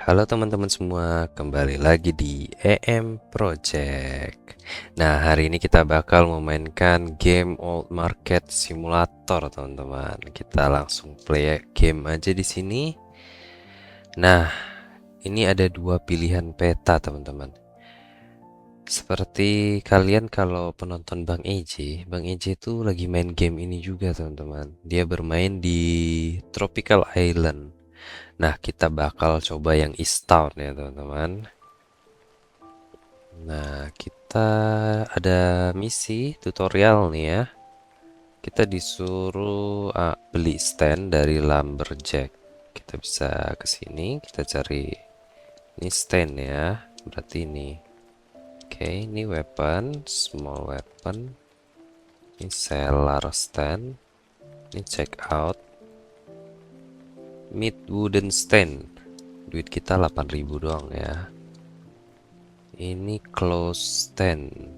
Halo teman-teman semua, kembali lagi di EM Project. Nah, hari ini kita bakal memainkan game Old Market Simulator, teman-teman. Kita langsung play game aja di sini. Nah, ini ada dua pilihan peta, teman-teman. Seperti kalian kalau penonton Bang EJ itu lagi main game ini juga, teman-teman. Dia bermain di Tropical Island. Nah, kita bakal coba yang East Town ya, teman-teman. Nah, kita ada misi tutorial nih ya. Kita disuruh beli stand dari Lumberjack. Kita bisa ke sini, kita cari ini stand ya. Berarti ini. Oke, ini weapon, small weapon. Ini seller stand. Ini check out. Meat wooden stand. Duit kita 8.000 doang ya. Ini close stand.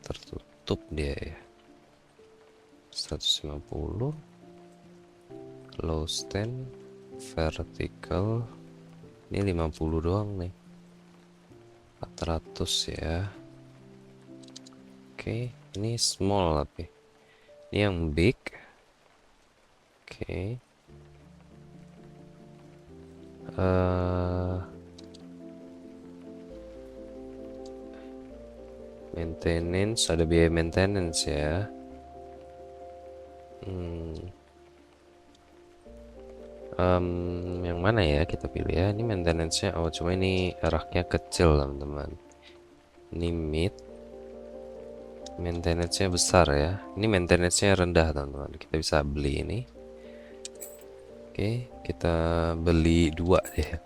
Tertutup dia ya. 150 low stand vertical ini 50 doang nih, 400 ya. Oke, ini small tapi ini yang big. Oke, maintenance, ada biaya maintenance ya. Yang mana ya kita pilih ya? Ini maintenance-nya, oh cuma ini raknya kecil teman-teman. Ini mid, maintenance-nya besar ya. Ini maintenance-nya rendah teman-teman. Kita bisa beli ini. Oke, kita beli dua deh.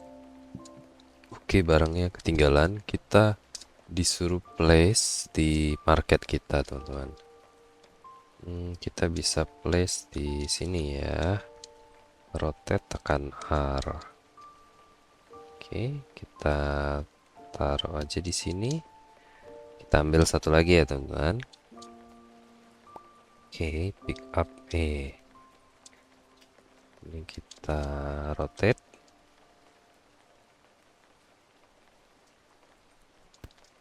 Oke, barangnya ketinggalan. Kita disuruh place di market kita, teman-teman. Kita bisa place di sini ya. Rotate, tekan R. Oke, kita taruh aja di sini. Kita ambil satu lagi ya, teman-teman. Oke, pick up E. Ini kita rotate.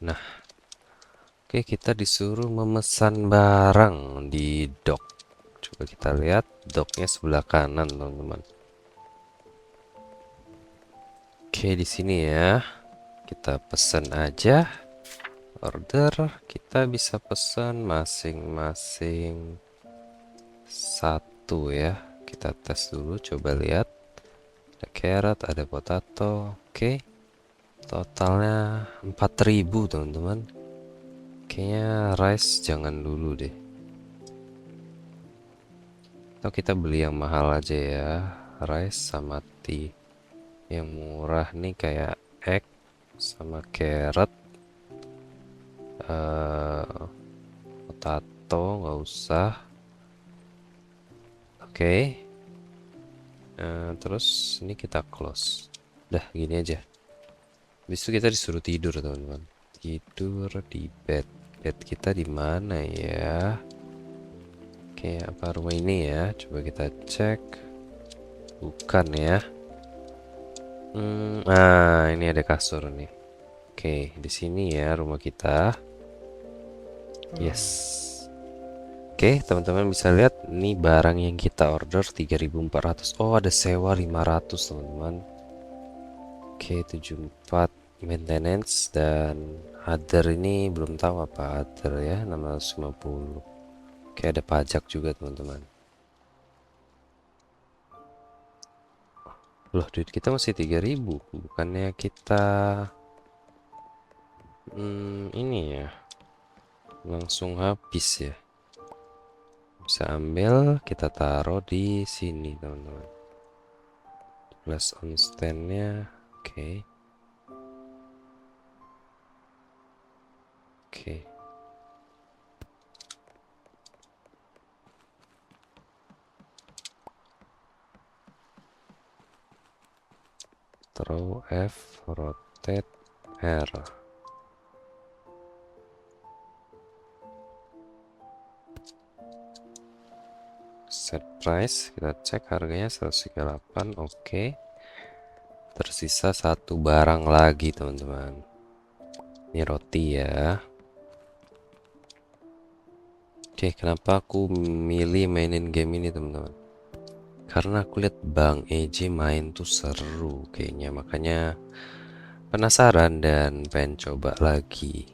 Nah, oke, kita disuruh memesan barang di dock. Coba kita lihat docknya sebelah kanan, teman-teman. Oke, di sini ya. Kita pesan aja. Order, kita bisa pesan masing-masing satu ya. Kita tes dulu, coba lihat. Ada carrot, ada potato. Oke. Totalnya 4.000, teman-teman. Kayaknya rice jangan dulu deh. Atau kita beli yang mahal aja ya. Rice sama tea. Yang murah nih kayak egg sama carrot. Potato nggak usah. Oke. Terus ini kita close. Udah gini aja. Habis itu kita disuruh tidur, teman-teman. Tidur di bed. Bed kita di mana ya? Oke, apa rumah ini ya? Coba kita cek. Bukan ya. Ini ada kasur nih. Oke, di sini ya rumah kita. Yes. Oke, teman-teman bisa lihat nih barang yang kita order 3.400. Oh, ada sewa 500, teman-teman. Oke, 74 maintenance dan other ini belum tahu apa other ya, 650. Oke, ada pajak juga, teman-teman. Loh, duit kita masih 3.000. Bukannya kita ini ya langsung habis ya. Bisa ambil, kita taruh di sini, teman-teman. Plus on stand-nya. Oke. Oke. Throw F, rotate R. Set price, kita cek harganya 138. Oke. Tersisa satu barang lagi, teman-teman. Ini roti ya. Oke, kenapa aku milih mainin game ini, teman-teman? Karena aku lihat Bang EJ main tuh seru kayaknya, makanya penasaran dan pengen coba lagi.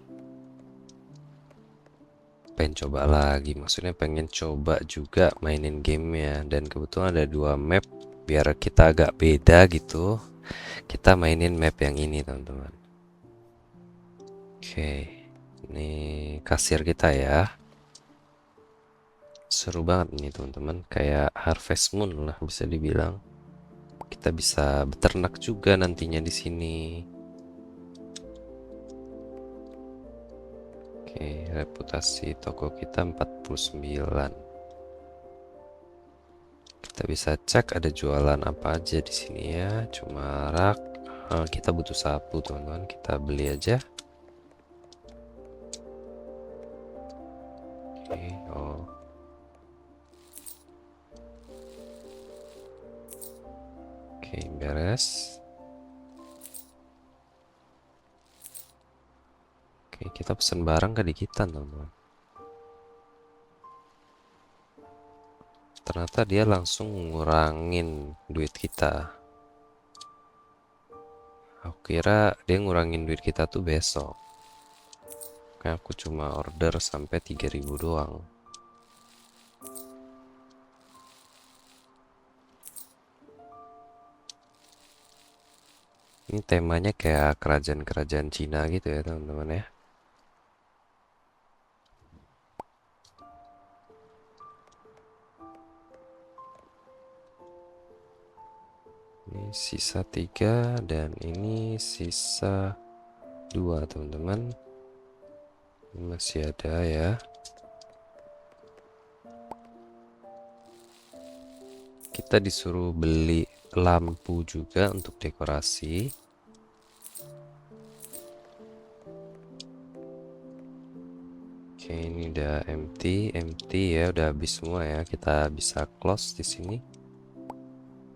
Maksudnya pengen coba juga mainin gamenya. Dan kebetulan ada dua map, biar kita agak beda gitu. Kita mainin map yang ini, teman-teman. Oke, ini kasir kita ya. Seru banget nih, teman-teman. Kayak Harvest Moon lah bisa dibilang. Kita bisa beternak juga nantinya di sini. Oke, reputasi toko kita 49. Kita bisa cek ada jualan apa aja di sini ya. Cuma rak. Kita butuh sapu, teman-teman. Kita beli aja. Oke, oh. Oke, beres. Oke, kita pesan barang ke digitan, teman-teman. Ternyata dia langsung ngurangin duit kita. Aku kira dia ngurangin duit kita tuh besok. Kayak aku cuma order sampai 3.000 doang. Ini temanya kayak kerajaan-kerajaan Cina gitu ya, teman-teman ya. Ini sisa 3 dan ini sisa 2, teman-teman. Ini masih ada ya. Kita disuruh beli lampu juga untuk dekorasi. Oke, ini udah empty ya, udah habis semua ya. Kita bisa close di sini.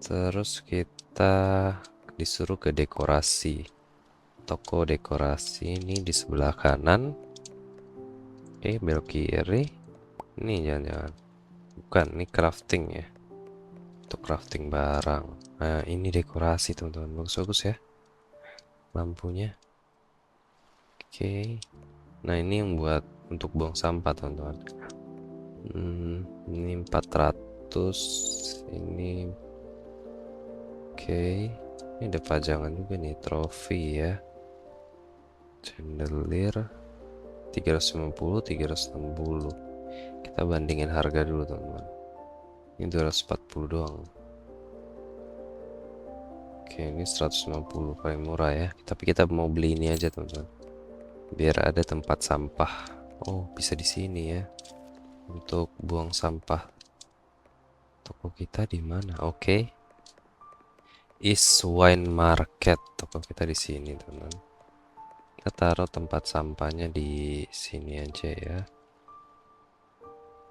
Terus kita disuruh ke dekorasi. Toko dekorasi ini di sebelah kanan. Oke, belok kiri. Ini jangan-jangan. Bukan, ini crafting ya. Untuk crafting barang. Nah, ini dekorasi, teman-teman. Bagus-bagus ya lampunya. Oke. Nah, ini yang buat untuk buang sampah, teman-teman. Ini 400. Ini oke. Ini ada pajangan juga nih, trofi ya. Chandelier 350, 360. Kita bandingin harga dulu, teman-teman. Ini 240 doang. Oke, ini 150 paling murah ya. Tapi kita mau beli ini aja, teman-teman. Biar ada tempat sampah. Oh, bisa di sini ya. Untuk buang sampah. Toko kita di mana? Oke. East Wine Market. Toko kita di sini, teman-teman. Kita taruh tempat sampahnya di sini aja ya.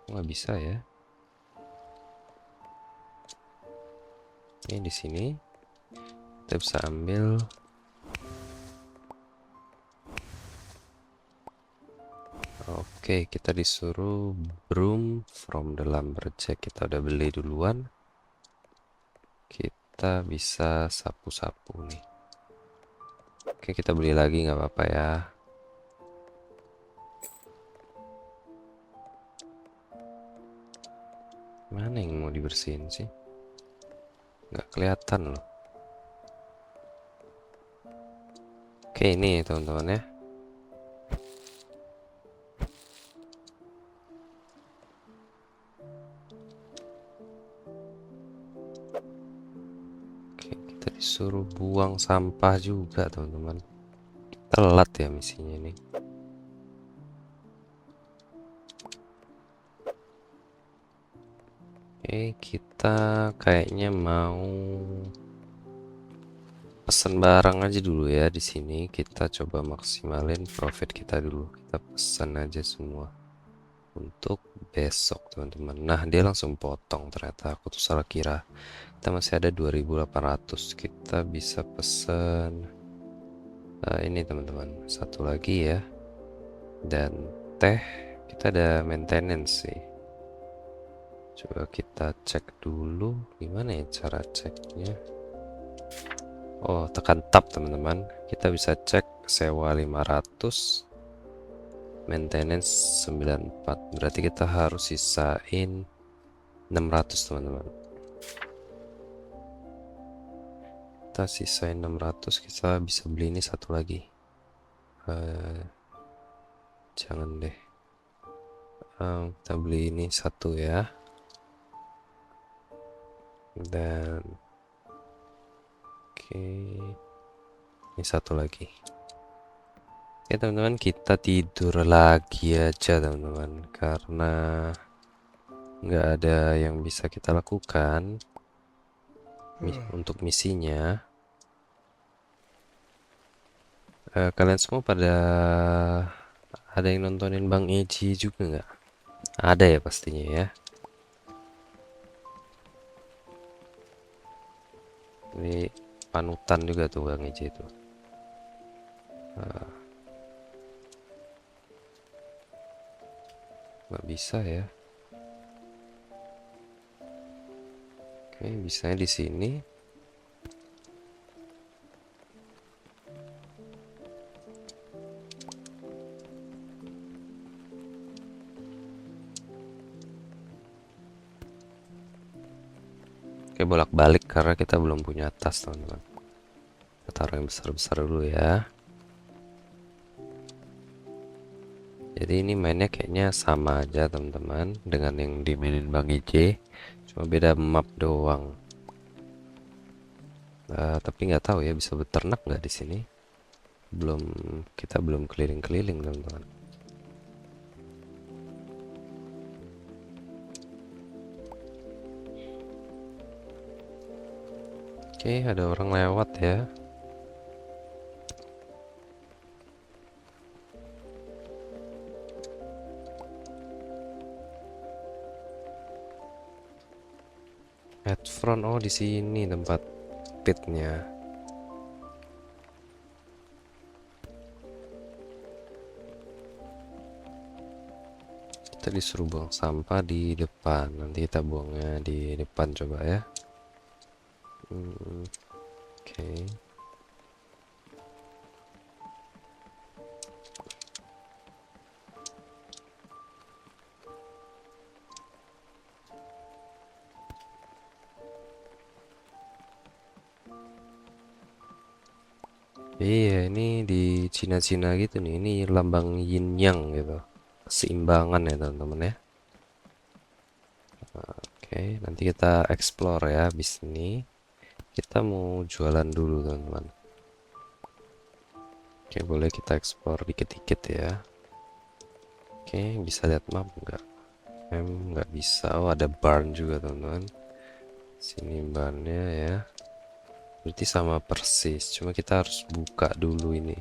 Nggak bisa ya. Ini di sini. Kita bisa ambil. Oke, kita disuruh broom from the lumberjack. Kita udah beli duluan. Kita bisa sapu-sapu nih. Oke, kita beli lagi nggak apa-apa ya. Mana yang mau dibersihin sih? Nggak kelihatan loh. Oke, ini teman-teman ya. Oke, kita disuruh buang sampah juga, teman-teman. Telat ya misinya nih. Oke, kita kayaknya mau pesan barang aja dulu ya di sini. Kita coba maksimalin profit kita dulu. Kita pesan aja semua. untuk besok teman-teman. Nah dia langsung potong, ternyata aku tuh salah kira. Kita masih ada 2.800, kita bisa pesen ini teman-teman, satu lagi ya. Dan teh, kita ada maintenance sih. Coba kita cek dulu gimana ya cara ceknya. Oh, tekan tab teman-teman. Kita bisa cek sewa 500, maintenance 94. Berarti kita harus sisain 600 teman-teman. Kita sisain 600, kita bisa beli ini satu lagi. Jangan deh. Kita beli ini satu ya. Dan oke, ini satu lagi. Oke teman-teman, kita tidur lagi aja teman-teman, karena nggak ada yang bisa kita lakukan untuk misinya. Kalian semua pada ada yang nontonin Bang Eji juga nggak? Ada ya pastinya ya. Ini panutan juga tuh Bang Eji itu. Nggak bisa ya. Oke, bisanya di sini. Oke, bolak-balik karena kita belum punya tas teman-teman. Kita taruh yang besar-besar dulu ya. Jadi ini mainnya kayaknya sama aja teman-teman dengan yang dimainin Bang IJ, cuma beda map doang. Tapi nggak tahu ya bisa beternak nggak di sini. Kita belum keliling-keliling teman-teman. Oke, ada orang lewat ya. Headfront, oh di sini tempat pitnya. Kita disuruh buang sampah di depan. Nanti kita buangnya di depan coba ya. Oke. Iya, ini di Cina-Cina gitu nih. Ini lambang yin yang gitu. Keseimbangan ya teman-teman ya. Oke, nanti kita explore ya habis ini. Kita mau jualan dulu teman-teman. Oke, boleh kita explore dikit-dikit ya. Oke, bisa lihat map enggak? Nggak bisa. Oh, ada barn juga teman-teman. Sini barnnya ya. Berarti sama persis, cuma kita harus buka dulu ini.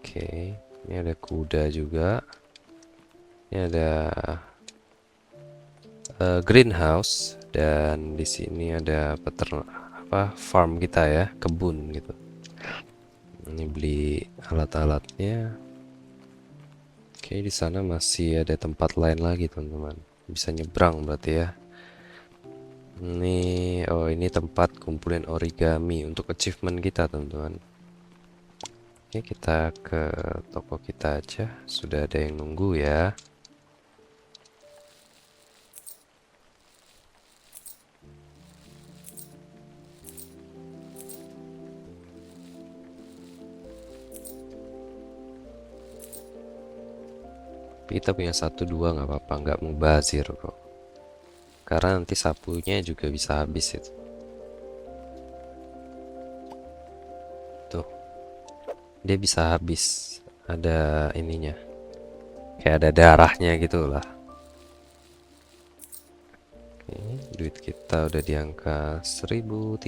Oke, ini ada kuda juga. Ini ada greenhouse, dan di sini ada farm kita ya, kebun gitu. Ini beli alat-alatnya. Oke, di sana masih ada tempat lain lagi teman-teman. Bisa nyebrang berarti ya. Ini tempat kumpulin origami untuk achievement kita teman-teman. Oke, kita ke toko kita aja. Sudah ada yang nunggu ya. Kita punya 1 2 nggak apa-apa, nggak mubazir kok. Karena nanti sapunya juga bisa habis itu. Tuh, dia bisa habis. Ada ininya. Kayak ada darahnya gitu lah. Oke, duit kita udah di angka 1.300.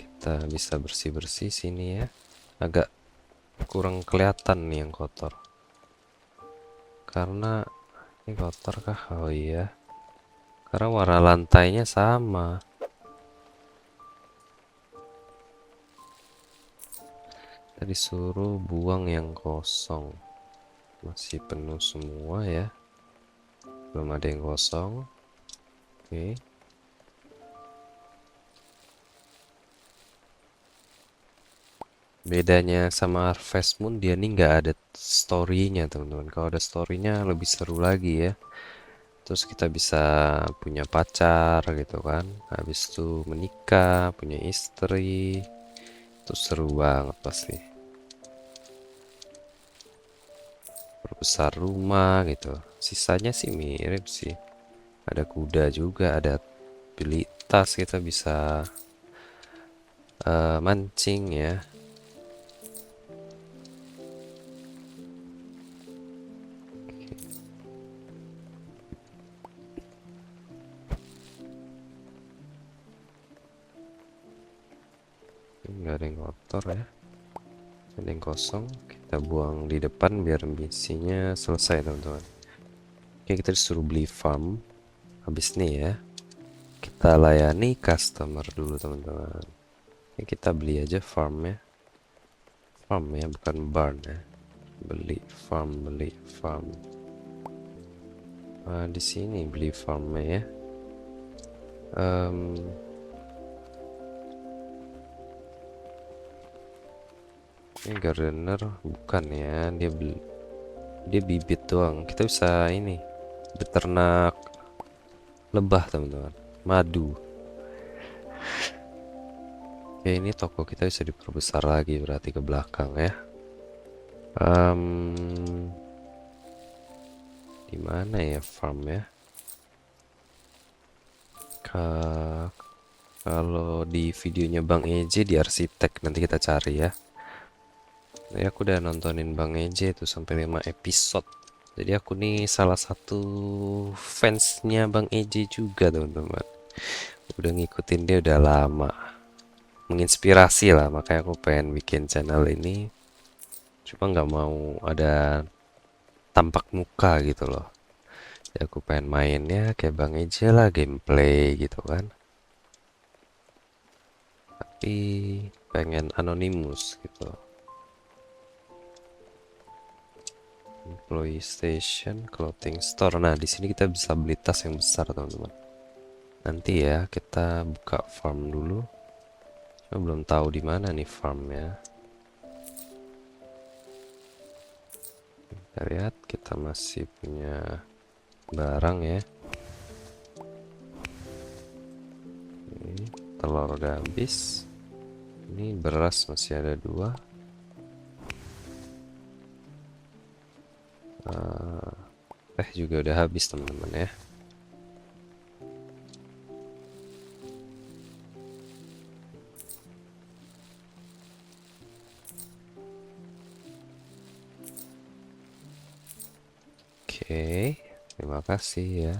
Kita bisa bersih-bersih sini ya. Agak kurang kelihatan nih yang kotor. Karena ini kotor kah? Oh iya, karena warna lantainya sama. Kita disuruh buang yang kosong. Masih penuh semua ya. Belum ada yang kosong. Oke. Bedanya sama Harvest Moon, dia nih nggak ada story-nya teman-teman. Kalau ada story-nya lebih seru lagi ya. Terus kita bisa punya pacar gitu kan. Habis itu menikah, punya istri. Itu seru banget pasti. Perbesar rumah gitu. Sisanya sih mirip sih. Ada kuda juga, ada beli tas, kita bisa mancing ya. Nggak ada yang kotor ya, ada yang kosong, kita buang di depan biar misinya selesai teman-teman. Oke, kita disuruh beli farm. Habis nih ya, kita layani customer dulu teman-teman. Oke, kita beli aja farm ya. Farm ya, bukan barn ya. Beli farm, beli farm. Di sini beli farmnya ya. Ini gardener bukan ya, dia bibit doang. Kita bisa ini beternak lebah teman-teman, madu. Oke, ini toko kita bisa diperbesar lagi berarti ke belakang ya. Di mana ya farm ya? Kalau di videonya Bang EJ di arsitek nanti kita cari ya. Jadi aku udah nontonin Bang EJ itu sampai 5 episode. Jadi aku nih salah satu fansnya Bang EJ juga teman-teman. Udah ngikutin dia udah lama. Menginspirasi lah, makanya aku pengen bikin channel ini. Cuma nggak mau ada tampak muka gitu loh. Jadi aku pengen mainnya kayak Bang EJ lah, gameplay gitu kan. Tapi pengen anonymous gitu. Employee station, clothing store. Nah, di sini kita bisa beli tas yang besar, teman-teman. Nanti ya kita buka farm dulu. Saya belum tahu di mana nih farmnya. Kita lihat, kita masih punya barang ya. Ini telur udah habis. Ini beras masih ada 2. Teh juga udah habis teman-teman ya. Oke, terima kasih ya.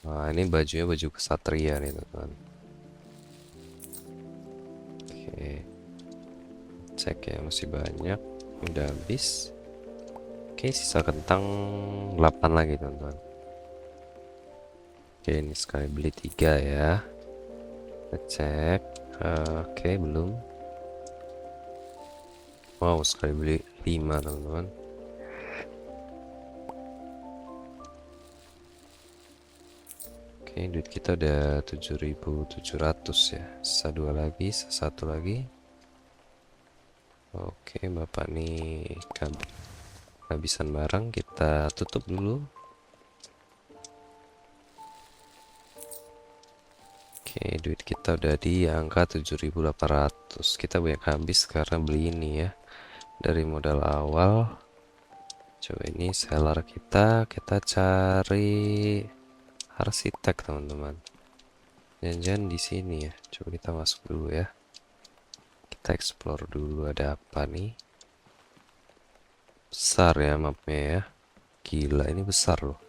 Nah, ini bajunya baju kesatria nih teman-teman. Oke, cek ya, masih banyak. Udah habis. Oke, sisa kentang 8 lagi teman-teman. Oke, ini sekali beli 3 ya. Kita cek. Oke, belum. Wow, sekali beli 5 teman-teman. Oke, duit kita udah 7.700 ya. Sisa 2 lagi, sisa 1 lagi. Oke, bapak nih kehabisan barang, kita tutup dulu. Oke, duit kita udah di angka 7.800. Kita banyak habis karena beli ini ya. Dari modal awal. Coba ini seller kita cari arsitek teman-teman. Jangan-jangan di sini ya. Coba kita masuk dulu ya. Kita explore dulu ada apa nih. Besar ya mapnya ya. Gila, ini besar loh.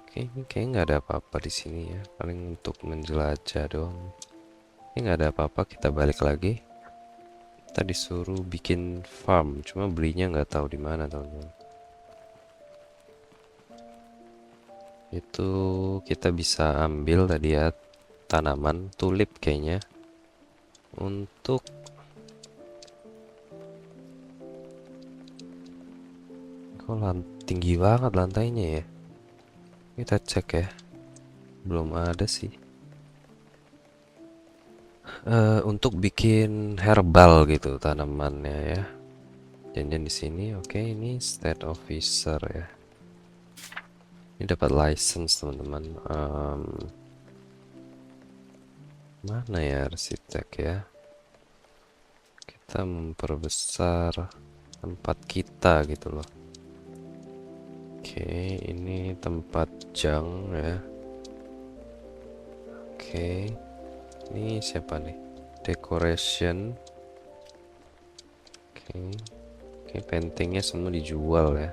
Oke, ini kayaknya nggak ada apa-apa di sini ya. Paling untuk menjelajah doang. Ini nggak ada apa-apa, kita balik lagi. Kita disuruh bikin farm, cuma belinya nggak tahu di mana teman-teman. Itu kita bisa ambil tadi ya, tanaman tulip kayaknya untuk tinggi banget lantainya ya. Kita cek ya, belum ada sih. Untuk bikin herbal gitu tanamannya ya. Janjian di sini. Oke, ini state officer ya. Ini dapat license teman-teman. Mana ya arsitek ya? Kita memperbesar tempat kita gitu loh. Oke, ini tempat jang ya. Oke, ini siapa nih? Decoration. Oke, oke, paintingnya semua dijual ya.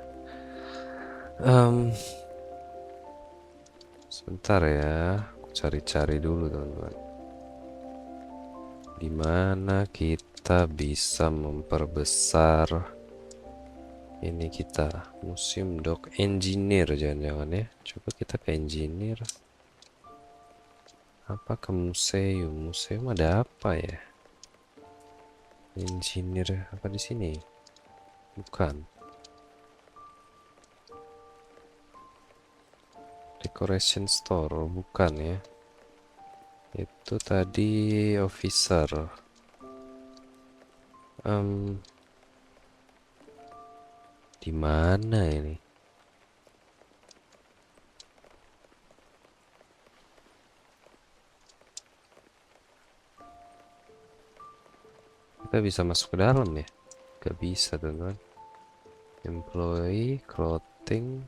Sebentar ya, aku cari-cari dulu teman-teman. Dimana kita bisa memperbesar ini kita museum dock engineer, jangan-jangan ya. Coba kita ke engineer. Apa ke museum? Museum ada apa ya? Engineer apa di sini? Bukan. Decoration store bukan ya. Itu tadi officer. Di mana ini? Kita bisa masuk ke dalam ya? Gak bisa teman-teman. Employee, clothing.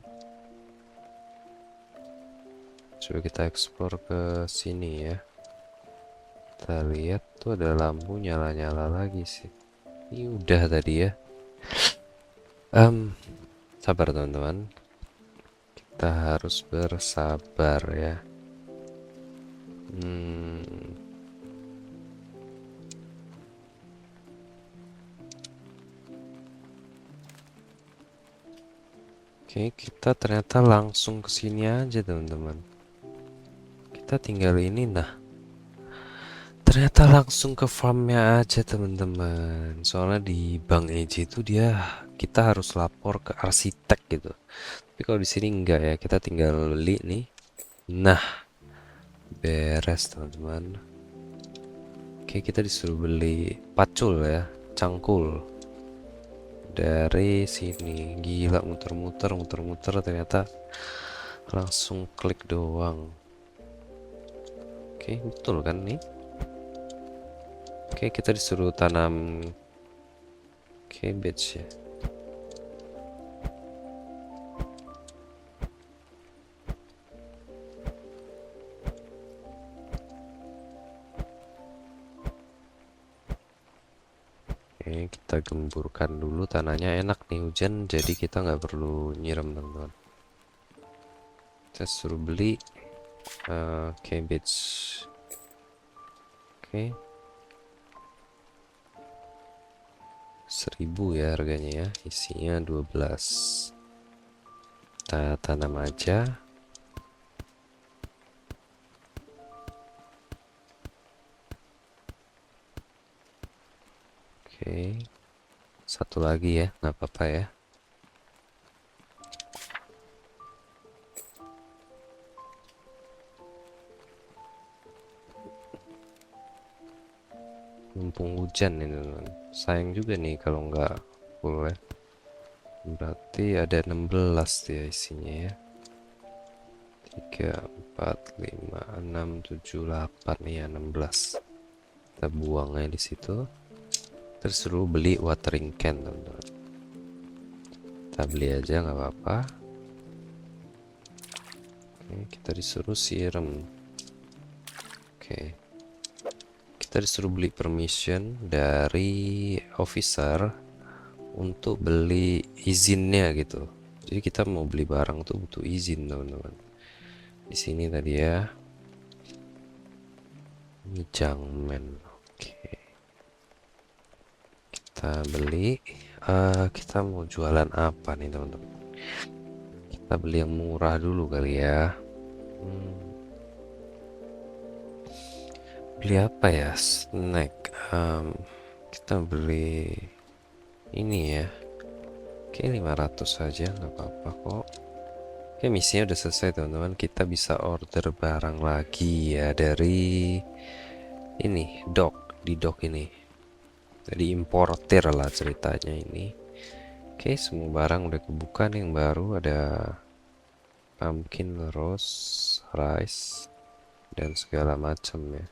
Coba kita explore ke sini ya. Kita lihat tuh ada lampu nyala-nyala lagi sih. Ini udah tadi ya. Sabar teman-teman. Kita harus bersabar ya. Oke, kita ternyata langsung ke sini aja teman-teman. Kita tinggal ini, nah. Ternyata langsung ke farmnya aja teman-teman. Soalnya di Bank EJ itu kita harus lapor ke arsitek gitu. Tapi kalau di sini enggak ya, kita tinggal beli nih. Nah, beres teman-teman. Oke, kita disuruh beli pacul ya, cangkul. Dari sini gila, muter-muter ternyata langsung klik doang. Oke, betul kan nih? Oke, kita disuruh tanam cabbage ya. Oke, kita gemburkan dulu tanahnya, enak nih hujan jadi kita nggak perlu nyiram teman-teman. Kita suruh beli cabbage. Oke, 1000 ya harganya ya, isinya 12. Kita tanam aja. Oke, satu lagi ya, nggak apa-apa ya. Mumpung hujan ini teman, sayang juga nih kalau nggak full ya. Berarti ada 16 dia isinya ya. 3, 4, 5, 6, 7, 8 ya, 16. Kita buang aja di situ. Terus dulu beli watering can teman-teman. Kita beli aja nggak apa-apa. Oke, kita disuruh siram. Oke, kita disuruh beli permission dari officer untuk beli izinnya gitu. Jadi kita mau beli barang tuh butuh izin teman-teman. Di sini tadi ya. Ini jangmen. Oke. Kita beli. Kita mau jualan apa nih teman-teman? Kita beli yang murah dulu kali ya. Beli apa ya? Snack. Kita beli ini ya. Oke, 500 saja nggak apa-apa kok. Oke, misinya udah selesai teman-teman. Kita bisa order barang lagi ya dari ini di dock ini. Jadi importer lah ceritanya ini. Oke, semua barang udah kebuka nih. Yang baru ada pumpkin, rose, rice, dan segala macam ya.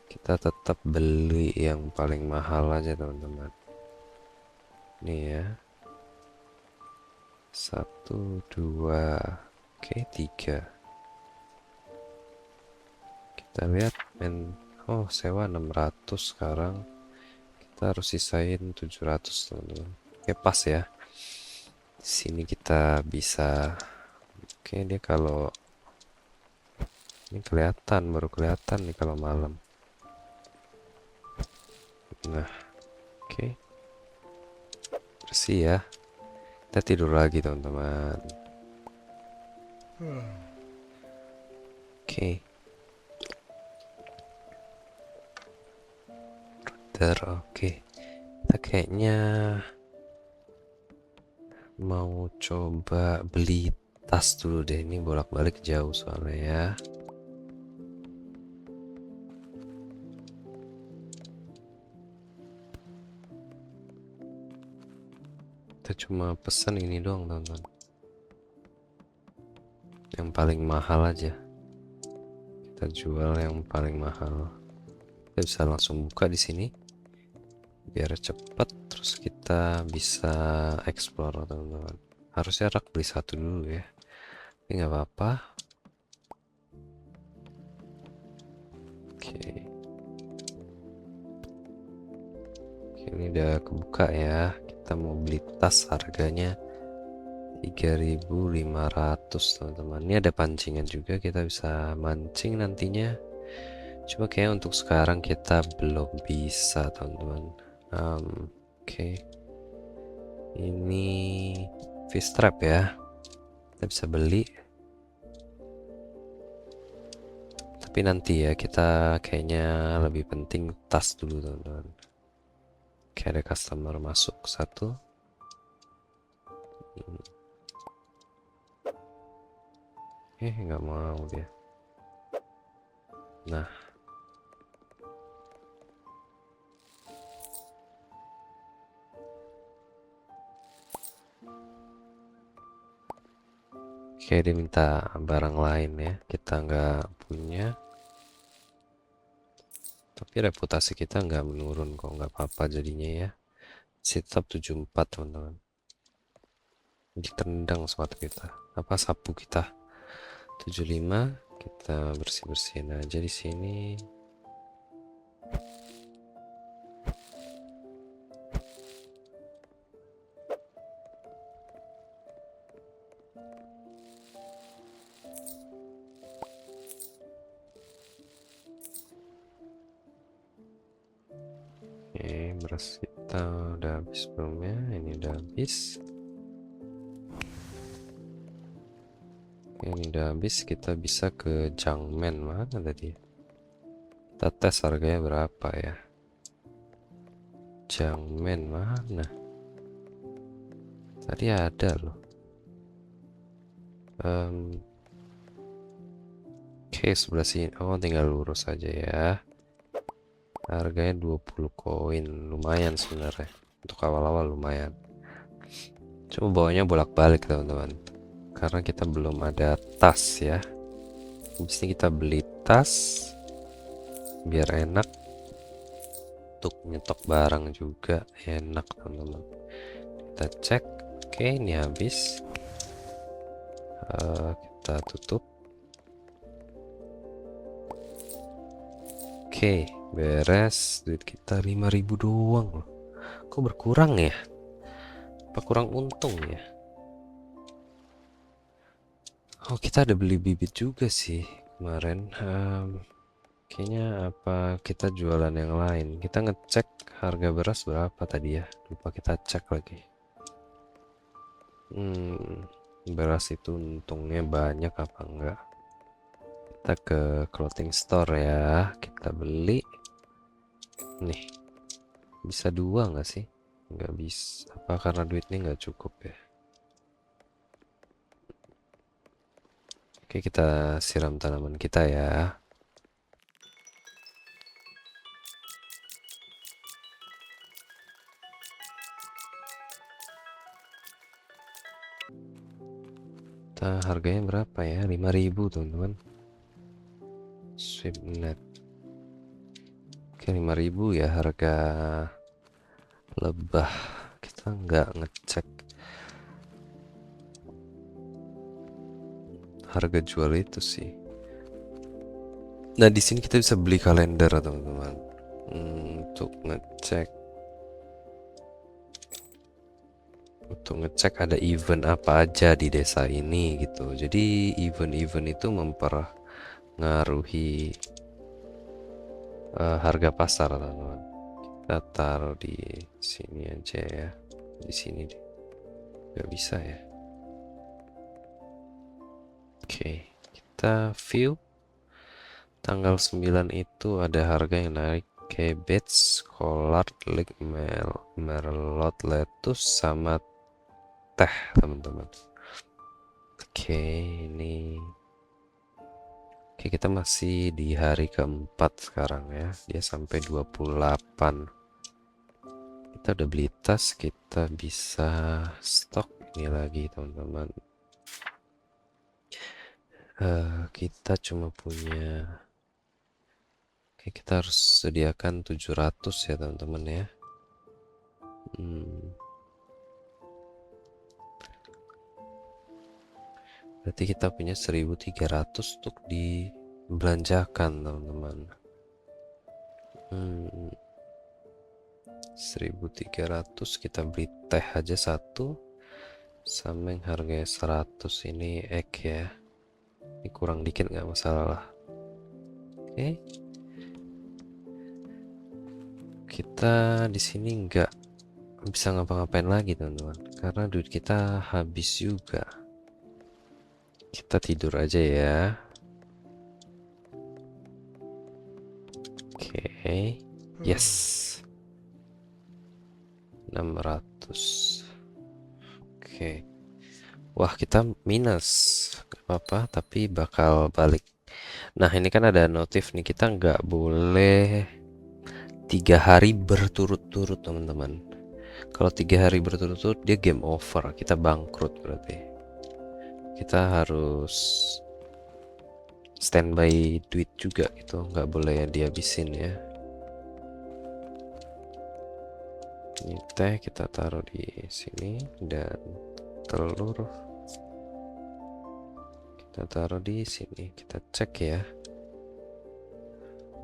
Kita tetap beli yang paling mahal aja teman-teman. Nih ya. 1, 2, oke 3. Kita lihat oh sewa 600 sekarang. Kita harus sisain 700 teman-teman. Oke pas ya. Di sini kita bisa. Oke dia kalau ini baru kelihatan nih kalau malam. Nah, oke. Bersih ya. Kita tidur lagi teman-teman. Oke. Oke. Kita kayaknya mau coba beli tas dulu deh. Ini bolak-balik jauh soalnya ya. Kita cuma pesan ini doang teman-teman. Yang paling mahal aja. Kita jual yang paling mahal. Kita bisa langsung buka di sini. Biar cepet. Terus kita bisa explore teman-teman. Harusnya rak beli satu dulu ya. Tapi nggak apa-apa. Oke. Ini udah kebuka ya. Kita mau beli tas harganya 3.500 teman-teman. Ini ada pancingan juga, kita bisa mancing nantinya. Cuma kayak untuk sekarang kita belum bisa teman-teman. Oke. Ini fish trap ya. Kita bisa beli. Tapi nanti ya kita kayaknya lebih penting tas dulu teman-teman. Oke ada customer masuk satu. Nggak mau dia. Nah. Oke dia minta barang lain ya. Kita nggak punya. Tapi reputasi kita nggak menurun kok. Nggak apa-apa jadinya ya. Tetap 74 teman-teman. Ditendang sepatu kita. Apa sapu kita. 75. Kita bersih-bersihin aja di sini. Oke, beras kita udah habis belum ya? Ini udah habis. Ini udah habis, kita bisa ke Jangmen. Mana tadi? Kita tes harganya berapa ya? Jangmen mana? Tadi ada loh. Oke, sebelah sini. Oh, tinggal lurus aja ya. Harganya 20 koin. Lumayan sebenarnya. Untuk awal-awal lumayan. Cuma bawanya bolak-balik teman-teman. Karena kita belum ada tas ya. Habis ini kita beli tas. Biar enak. Untuk nyetok barang juga enak teman-teman. Kita cek. Oke, ini habis. Kita tutup. Oke, beres. Duit kita 5.000 doang loh. Kok berkurang ya? Apa kurang untung ya? Oh, kita ada beli bibit juga sih kemarin. Kayaknya apa kita jualan yang lain. Kita ngecek harga beras berapa tadi ya. Lupa kita cek lagi. beras itu untungnya banyak apa enggak. Kita ke clothing store ya, kita beli nih. Bisa dua nggak sih? Nggak bisa, apa karena duitnya nggak cukup ya? Oke, kita siram tanaman kita ya. Kita harganya berapa ya? 5.000 teman-teman. Sweetnet. Oke, 5.000 ya harga lebah. Kita nggak ngecek harga jual itu sih. Nah, di sini kita bisa beli kalender teman-teman. Untuk ngecek ada event apa aja di desa ini gitu. Jadi event-event itu mempengaruhi harga pasar teman-teman. Kita taruh di sini aja ya. Di sini deh. Nggak bisa ya. Oke, kita view. Tanggal 9 itu ada harga yang naik. Cabbage, collard, leek, merlot, lettuce, sama teh teman-teman. Oke, ini kita masih di hari keempat sekarang ya. Dia sampai 28. Kita udah beli tas, kita bisa stok ini lagi teman-teman. Kita cuma punya, kita harus sediakan 700 ya teman-teman ya. Berarti kita punya 1.300 untuk dibelanjakan teman-teman. 1.300 kita beli teh aja satu, sama yang harganya 100 ini egg ya. Ini kurang dikit nggak masalah. Oke. Kita di sini nggak bisa ngapa-ngapain lagi teman-teman, karena duit kita habis juga. Kita tidur aja ya. Oke. Yes. 600. Oke. Wah, kita minus. Gak apa-apa, tapi bakal balik. Nah, ini kan ada notif nih, kita nggak boleh 3 hari berturut-turut teman-teman. Kalau 3 hari berturut-turut dia game over, kita bangkrut berarti. Kita harus standby duit juga gitu, nggak boleh dihabisin ya. Ini teh kita taruh di sini, dan telur kita taruh di sini. Kita cek ya.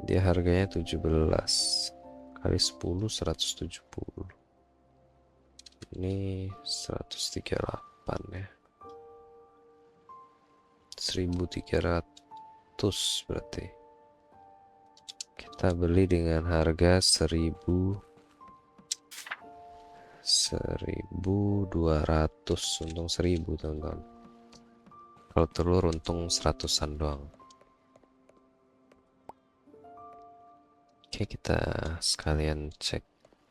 Dia harganya 17 kali 10 170. Ini 138 ya. 1.300 berarti. Kita beli dengan harga 1.200, untung 1.000 teman-teman. Kalau telur untung 100-an doang. Oke, kita sekalian cek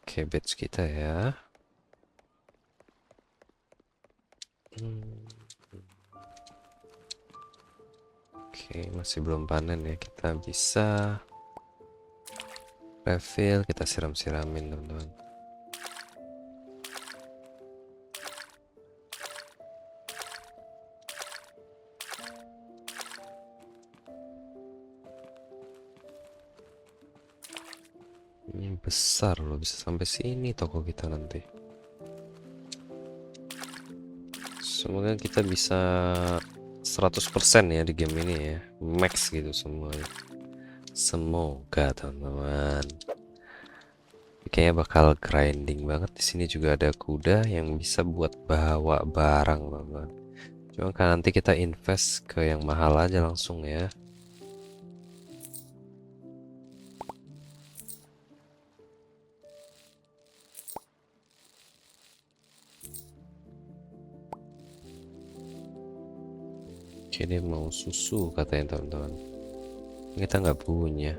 cabbage kita ya. Oke, masih belum panen ya. Kita bisa refill, kita siram-siramin teman-teman. Ini besar loh, bisa sampai sini toko kita nanti. Semoga kita bisa 100% ya di game ini ya, max gitu semuanya. Semoga teman-teman. Kayaknya bakal grinding banget. Di sini juga ada kuda yang bisa buat bawa barang teman-teman. Cuma kan nanti kita invest ke yang mahal aja langsung ya. Oke, dia mau susu katanya teman-teman. Kita nggak punya.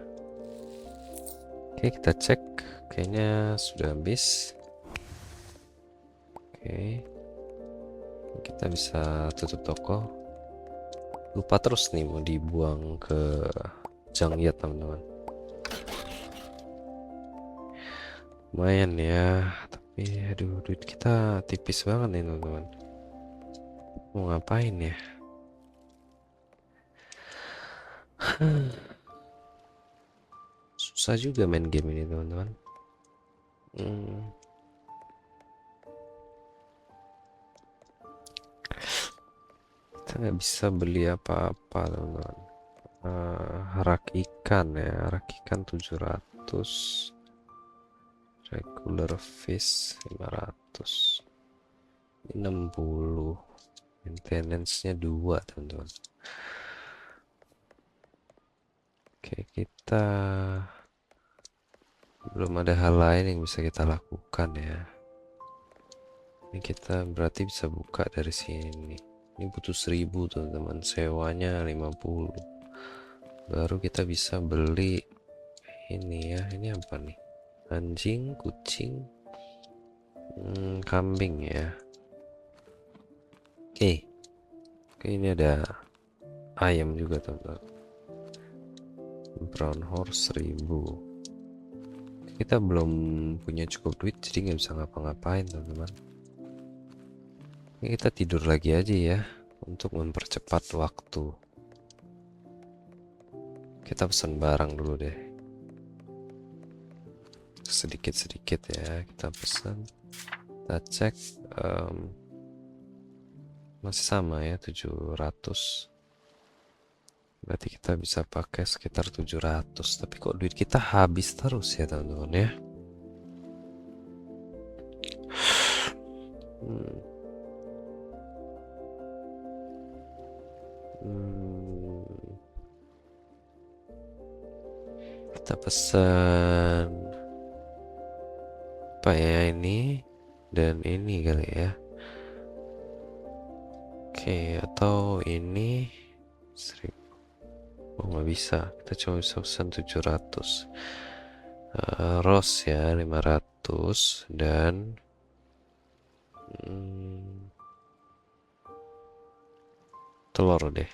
Oke, kita cek. Kayaknya sudah habis. Oke, kita bisa tutup toko. Lupa terus nih mau dibuang ke Jangyat teman-teman. Lumayan ya, tapi aduh duit kita tipis banget nih teman-teman. Mau ngapain ya? Susah juga main game ini teman-teman. Kita nggak bisa beli apa-apa teman-teman. Rak ikan ya, rak ikan 700, regular fish 500, 60, maintenance-nya 2 teman-teman. Oke, kita belum ada hal lain yang bisa kita lakukan ya. Ini kita berarti bisa buka dari sini. Ini butuh 1000 teman-teman, sewanya 50. Baru kita bisa beli ini ya. Ini apa nih? Anjing, kucing, kambing ya. Oke, ini ada ayam juga teman-teman. Brown horse 1000. Kita belum punya cukup duit, jadi nggak bisa ngapa-ngapain teman-teman. Kita tidur lagi aja ya untuk mempercepat waktu. Kita pesan barang dulu deh, sedikit-sedikit ya kita pesan. Kita cek, masih sama ya 700. Berarti kita bisa pakai sekitar 700. Tapi kok duit kita habis terus ya teman-teman ya. Kita pesan apa ya, ini dan ini kali ya. Oke, atau ini 1000. Oh, nggak bisa, kita cuma bisa pesan 700. Rose ya 500 dan telur deh,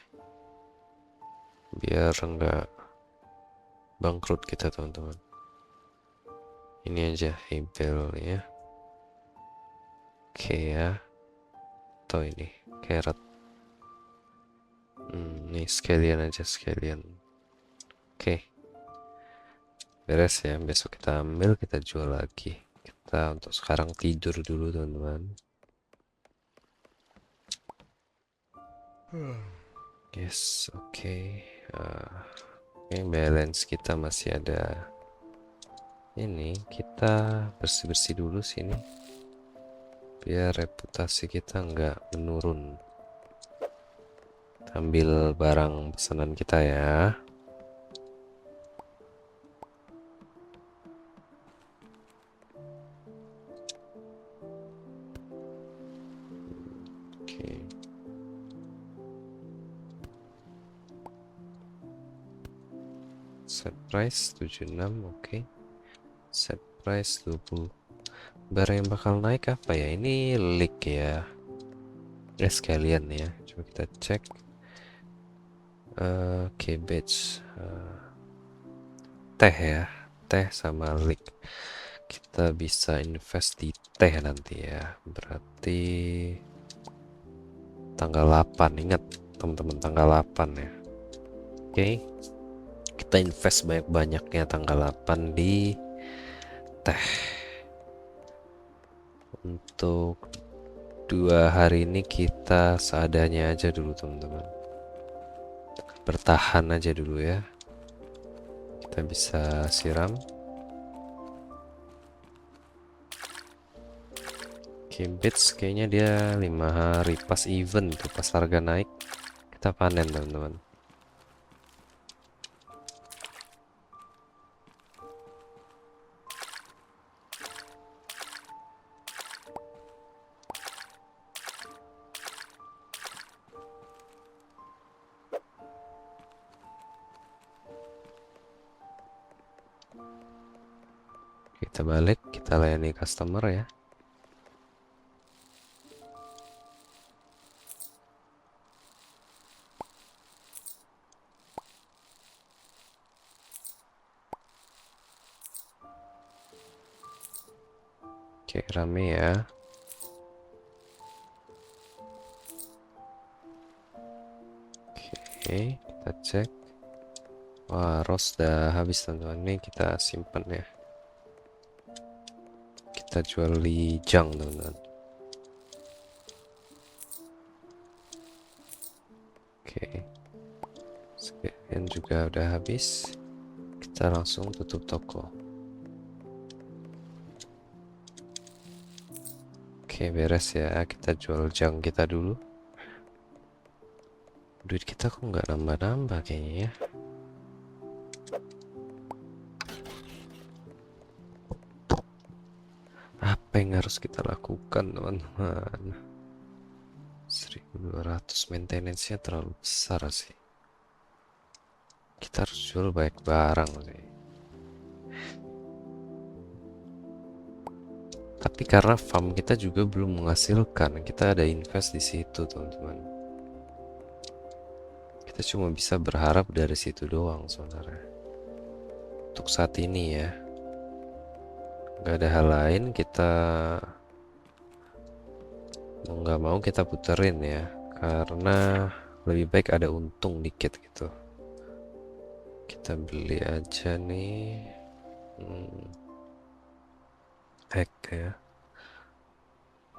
biar enggak bangkrut kita teman-teman. Ini aja hebel ya. Oke ya, atau ini carrot. Nih sekalian aja, sekalian. Oke, beres ya. Besok kita ambil, kita jual lagi. Kita untuk sekarang tidur dulu teman-teman. Yes, oke. Balance kita masih ada. Ini kita bersih-bersih dulu sini, biar reputasi kita nggak menurun. Ambil barang pesanan kita ya. Oke. Set price 76, oke. Set price 20. Barang yang bakal naik apa ya? Ini leak ya. Sekalian ya. Coba kita cek. Cabbage, teh ya, teh sama leek. Kita bisa invest di teh nanti ya. Berarti tanggal 8, ingat teman-teman, tanggal 8 ya. Oke, kita invest banyak-banyaknya tanggal 8 di teh. Untuk 2 hari ini kita seadanya aja dulu teman-teman, bertahan aja dulu ya. Kita bisa siram. Cabbage kayaknya dia 5 hari pas event tuh, pas harga naik kita panen teman-teman. kita balik, kita layani customer ya. Oke, rame ya. Oke, kita cek. Wah, rose udah habis teman-teman. Ini kita simpan ya. Kita jual di junk teman-teman. Oke, sekian juga udah habis. Kita langsung tutup toko. Oke, beres ya. Kita jual junk kita dulu. Duit kita kok nggak nambah-nambah kayaknya ya. Apa yang harus kita lakukan teman-teman? 1200 maintenance-nya terlalu besar sih. Kita harus jual banyak barang sih. Tapi karena farm kita juga belum menghasilkan, kita ada invest di situ teman-teman. Kita cuma bisa berharap dari situ doang sebenarnya. Untuk saat ini ya, nggak ada hal lain. Kita mau nggak mau kita puterin ya, karena lebih baik ada untung dikit gitu. Kita beli aja nih egg ya.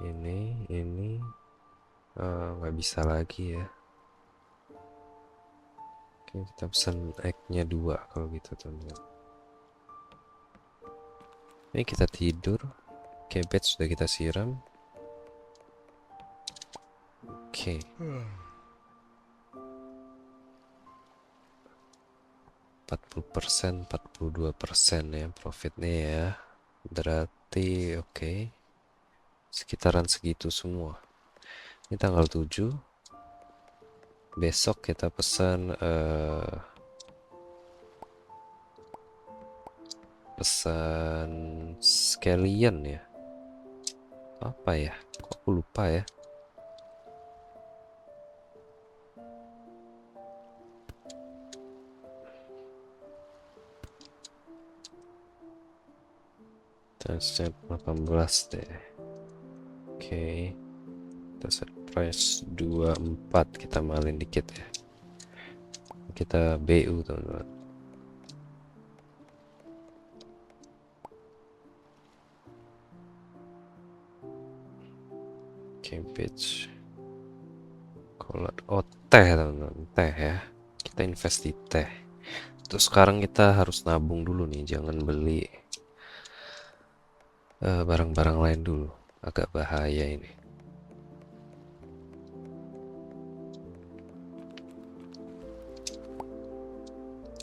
Ini nggak bisa lagi ya. Oke, kita pesan egg-nya 2 kalau gitu teman-teman. Ini kita tidur. Cabbage sudah kita siram. Oke. 40%, 42% ya profitnya ya. Berarti oke. Sekitaran segitu semua. Ini tanggal 7. Besok kita pesan sekalian ya. Apa ya? Kok aku lupa ya. Kita 18 deh. Oke. Kita set price 24, kita malin dikit ya. Kita BU teman-teman. Cabbage. Kolot. Oh, teh teman-teman, teh ya. Kita invest di teh. Terus sekarang kita harus nabung dulu nih, jangan beli barang-barang lain dulu. Agak bahaya ini.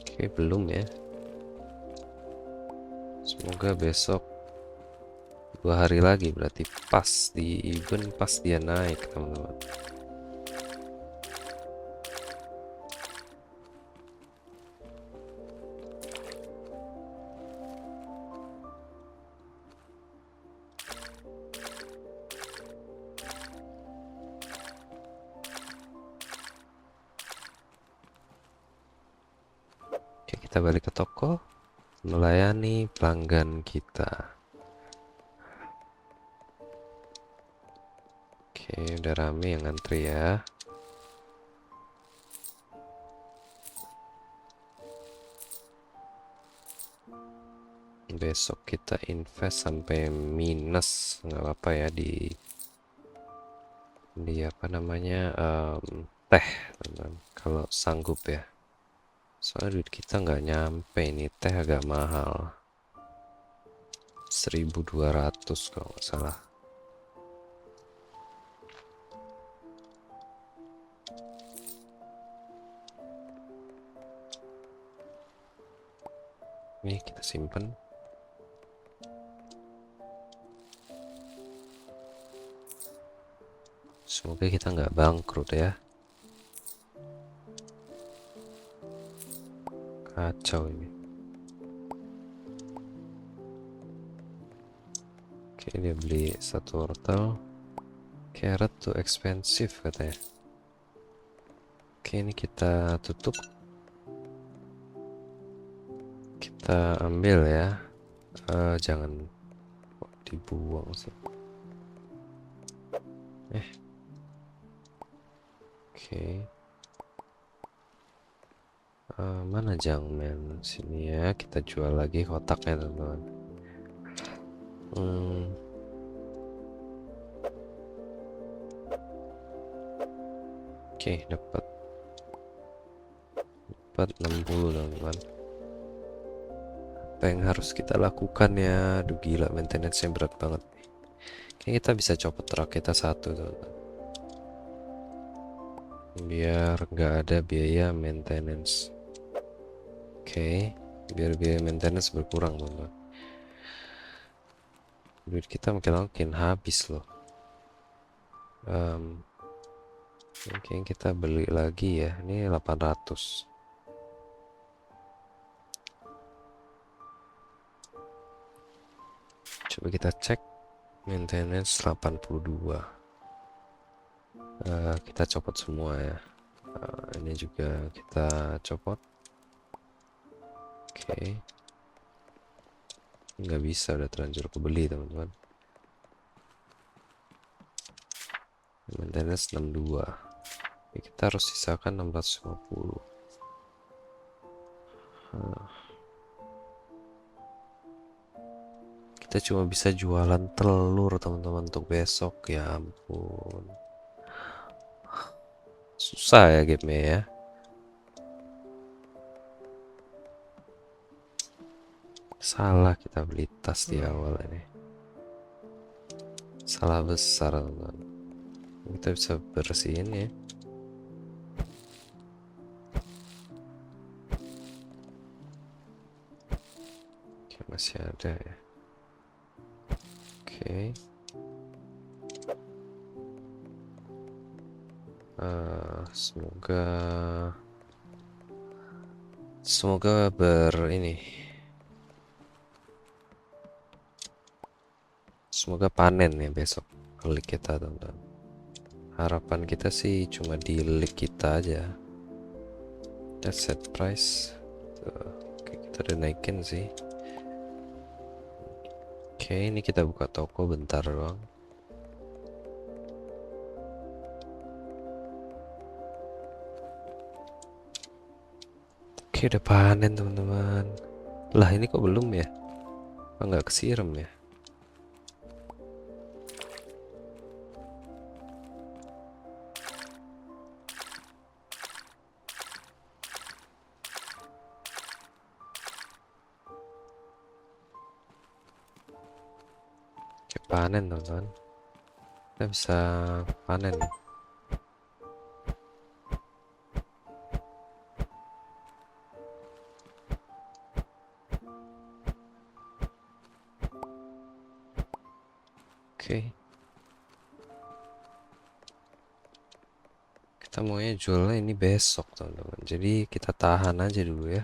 Oke, belum ya. Semoga besok 2 hari lagi, berarti pas di event, pas dia naik teman-teman. Oke, kita balik ke toko, melayani pelanggan kita. Oke, udah rame yang ngantri ya. Besok kita invest sampai minus, nggak apa-apa ya, di apa namanya, teh teman-teman, kalau sanggup ya. Soalnya duit kita nggak nyampe, ini teh agak mahal, 1.200 kalau nggak salah. Ini kita simpen. Semoga kita nggak bangkrut ya. Kacau ini. Oke, dia beli satu wortel. Carrot too expensive katanya. Oke, ini kita tutup. Kita ambil ya. Jangan dibuang sih. Oke. Mana jangmen? Sini ya, kita jual lagi kotaknya teman-teman. Oke, dapat 60 teman-teman. Apa yang harus kita lakukan ya? Aduh gila, maintenance-nya berat banget. Kayaknya kita bisa copot truk kita satu teman-teman, biar nggak ada biaya maintenance. Oke, biar biaya maintenance berkurang teman-teman. Duit kita makin habis loh. Mungkin kita beli lagi ya. Ini 800. Coba kita cek maintenance 82. Kita copot semua ya. Ini juga kita copot. Oke. Nggak bisa, udah terlanjur kebeli teman-teman. Maintenance 62. Kita harus sisakan 650. Kita cuma bisa jualan telur teman-teman untuk besok, ya ampun. Susah ya game ya. Salah kita beli tas di awal ini. Salah besar teman-teman. Kita bisa bersihin ya. Oke, masih ada ya. Oke. Semoga semoga panen ya besok klik kita teman-teman. Harapan kita sih cuma di leak kita aja. Kita set price. Oke, kita udah naikin sih. Oke, ini kita buka toko bentar doang. Oke, udah panen teman-teman. Lah, ini kok belum ya? Nggak kesiram ya? Oke, panen teman-teman. Kita bisa panen ya. Oke. Kita maunya jualnya ini besok teman-teman. Jadi kita tahan aja dulu ya.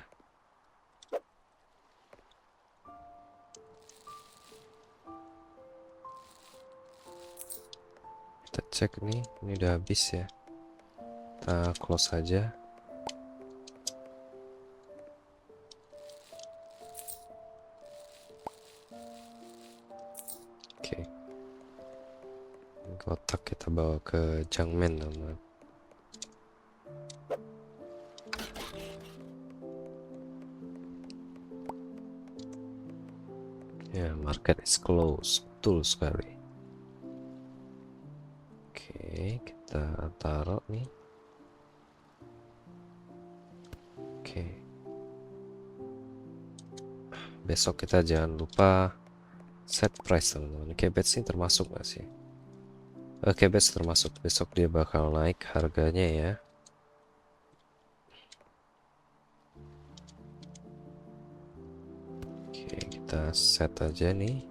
Kita cek nih, ini udah habis ya. Kita close aja. Oke. Kotak kita bawa ke Jangmen teman-teman. Ya, market is closed. Betul sekali. Oke, kita taruh nih. Oke. Besok kita jangan lupa set price teman-teman. Cabbage ini termasuk nggak sih? Cabbage termasuk. Besok dia bakal naik harganya ya. Oke, kita set aja nih.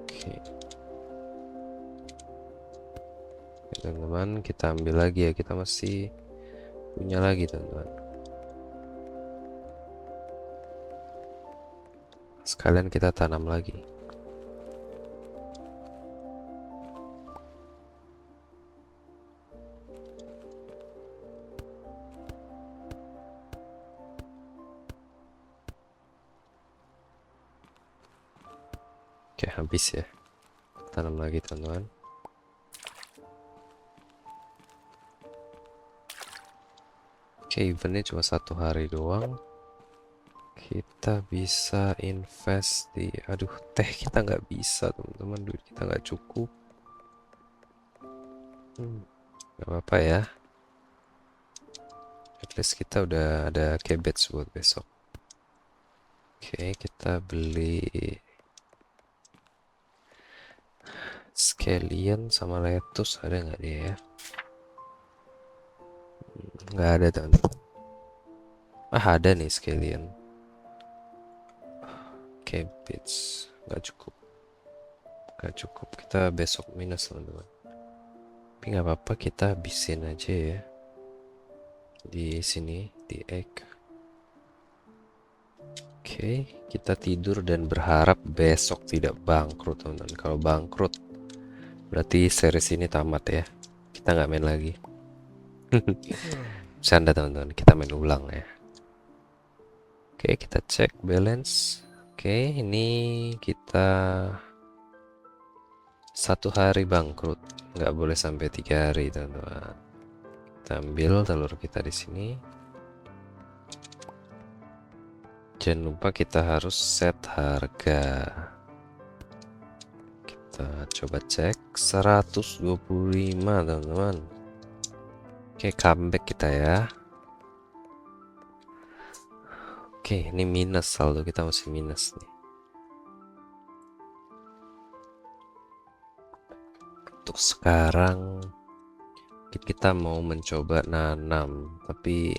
Oke. Teman-teman, kita ambil lagi ya. Kita masih punya lagi teman-teman. Sekalian kita tanam lagi. Oke, habis ya. Tanam lagi, teman-teman. Oke, eventnya cuma 1 hari doang. Kita bisa invest di, aduh, teh kita nggak bisa, teman-teman. Duit kita nggak cukup. Nggak apa-apa ya. At least kita udah ada cabbage buat besok. Oke, kita beli scallion sama lettuce, ada nggak dia ya? Nggak ada, teman-teman. Ada nih scallion. Cabbage nggak cukup. Nggak cukup, kita besok minus, teman-teman. Tapi nggak apa-apa, kita habisin aja ya. Di sini, di egg. Oke, kita tidur dan berharap besok tidak bangkrut, teman-teman. Kalau bangkrut, berarti series ini tamat ya. Kita nggak main lagi. Bercanda, teman-teman. Kita main ulang ya. Oke, kita cek balance. Oke, ini kita 1 hari bangkrut. Nggak boleh sampai 3 hari, teman-teman. Kita ambil telur kita di sini. Jangan lupa kita harus set harga. Kita coba cek 125, teman-teman. Oke, comeback kita ya. Oke, ini minus, saldo kita masih minus nih. Untuk sekarang kita mau mencoba nanam, tapi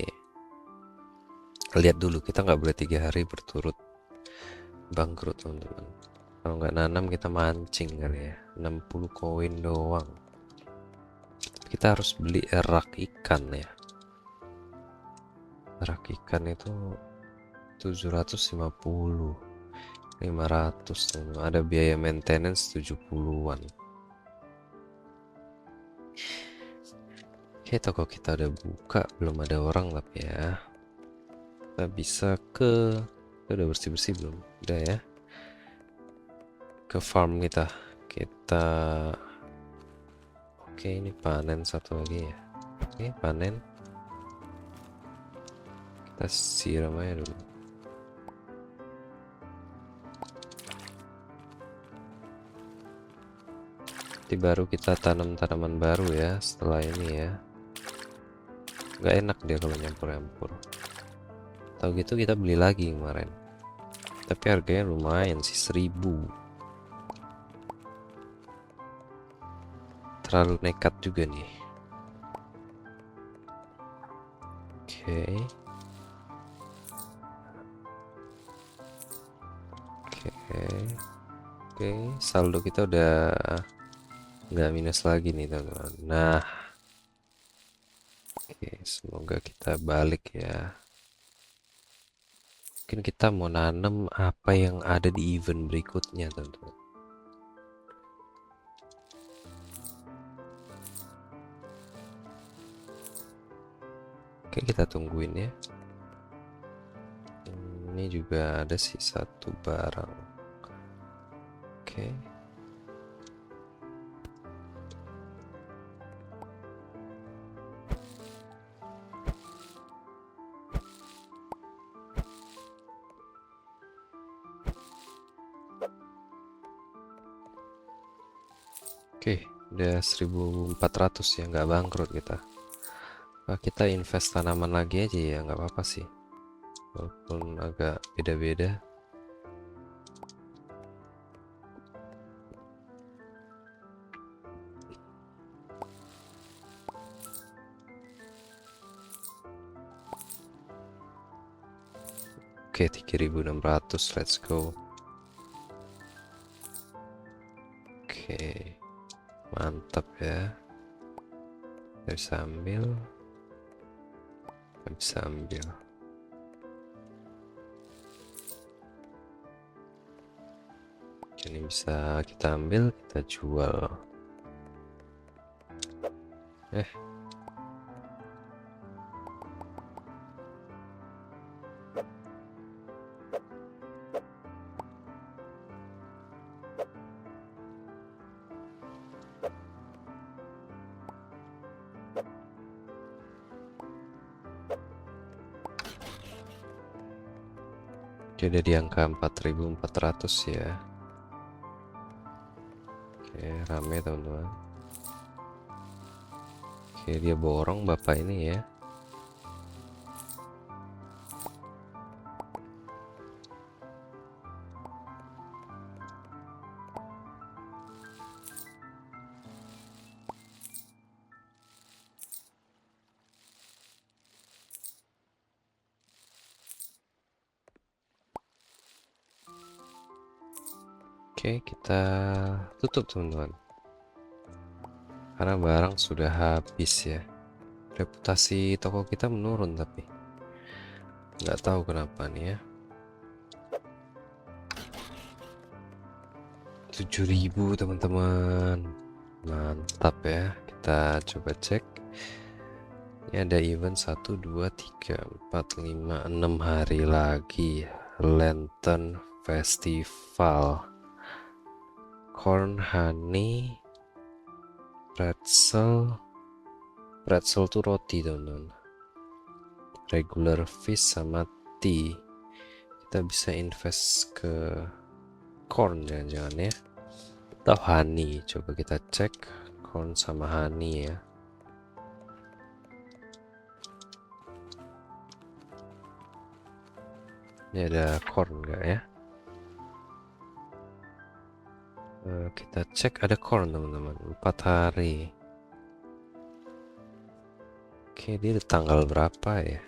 lihat dulu, kita nggak boleh 3 hari berturut bangkrut, teman-teman. Kalau nggak nanam kita mancing kali ya. 60 koin doang. Kita harus beli rak ikan ya. Rak ikan itu 750, 500, teman-teman. Ada biaya maintenance 70-an. Oke, toko kita udah buka, belum ada orang tapi ya. Kita bisa udah bersih-bersih belum? Udah ya. Ke farm kita. Oke, ini panen satu lagi ya. Oke, panen. Kita siram aja dulu. Nanti baru kita tanam tanaman baru ya setelah ini ya. Nggak enak dia kalau nyampur-nyampur. Tahu gitu kita beli lagi kemarin. Tapi harganya lumayan sih, 1000. Terlalu nekat juga nih. Oke. Oke, saldo kita udah nggak minus lagi nih, teman-teman. Nah, oke, semoga kita balik ya. Mungkin kita mau nanam apa yang ada di event berikutnya, teman-teman. Oke, kita tungguin ya. Ini juga ada sih satu barang. Oke. Oke, udah 1400 ya, nggak bangkrut kita. Kita invest tanaman lagi aja ya, nggak apa-apa sih. Walaupun agak beda-beda. Oke, 3600, let's go. Oke, mantap ya. Kita bisa ambil. Kita bisa ambil. Ini bisa kita ambil, kita jual. Oke, udah di angka 4.400 ya. Oke, rame teman-teman. Oke, dia borong bapak ini ya. Oke, kita tutup teman-teman. Karena barang sudah habis ya. Reputasi toko kita menurun tapi nggak tahu kenapa nih ya. 7.000 teman-teman, mantap ya. Kita coba cek. Ini ada event 1 2 3 4 5 6 hari lagi. Lantern Festival, corn honey, pretzel tuh roti teman-teman, regular fish sama tea. Kita bisa invest ke corn jangan-jangan ya, atau honey. Coba kita cek corn sama honey ya. Ini ada corn enggak ya? Kita cek ada corn teman-teman, 4 hari. Oke, dia di tanggal berapa ya?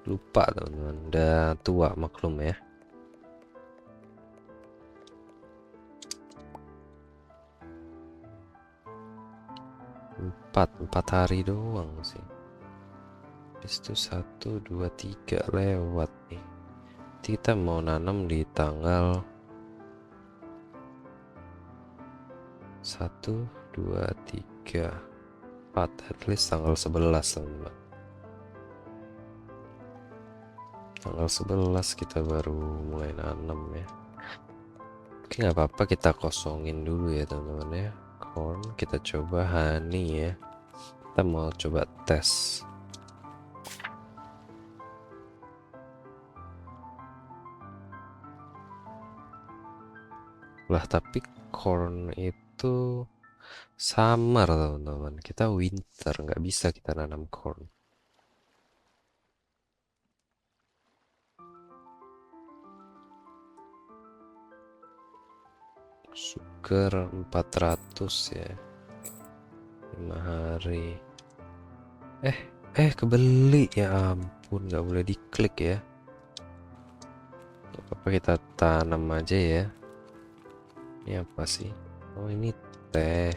Lupa teman-teman, udah tua maklum ya. 4 hari doang sih. Itu 1 2 3 lewat nih. Kita mau nanam di tanggal 1 2 3 4, at least tanggal 11 teman-teman. Tanggal 11 kita baru mulai nanam ya. Oke, nggak apa-apa, kita kosongin dulu ya teman-teman ya. Corn, kita coba honey ya. Kita mau coba tes. Lah, tapi corn itu summer teman-teman, kita winter, nggak bisa kita nanam corn. Sugar 400 ya, 5 hari. Kebeli, ya ampun, nggak boleh diklik ya. Gak apa-apa, kita tanam aja ya. Ini apa sih? Oh, ini teh.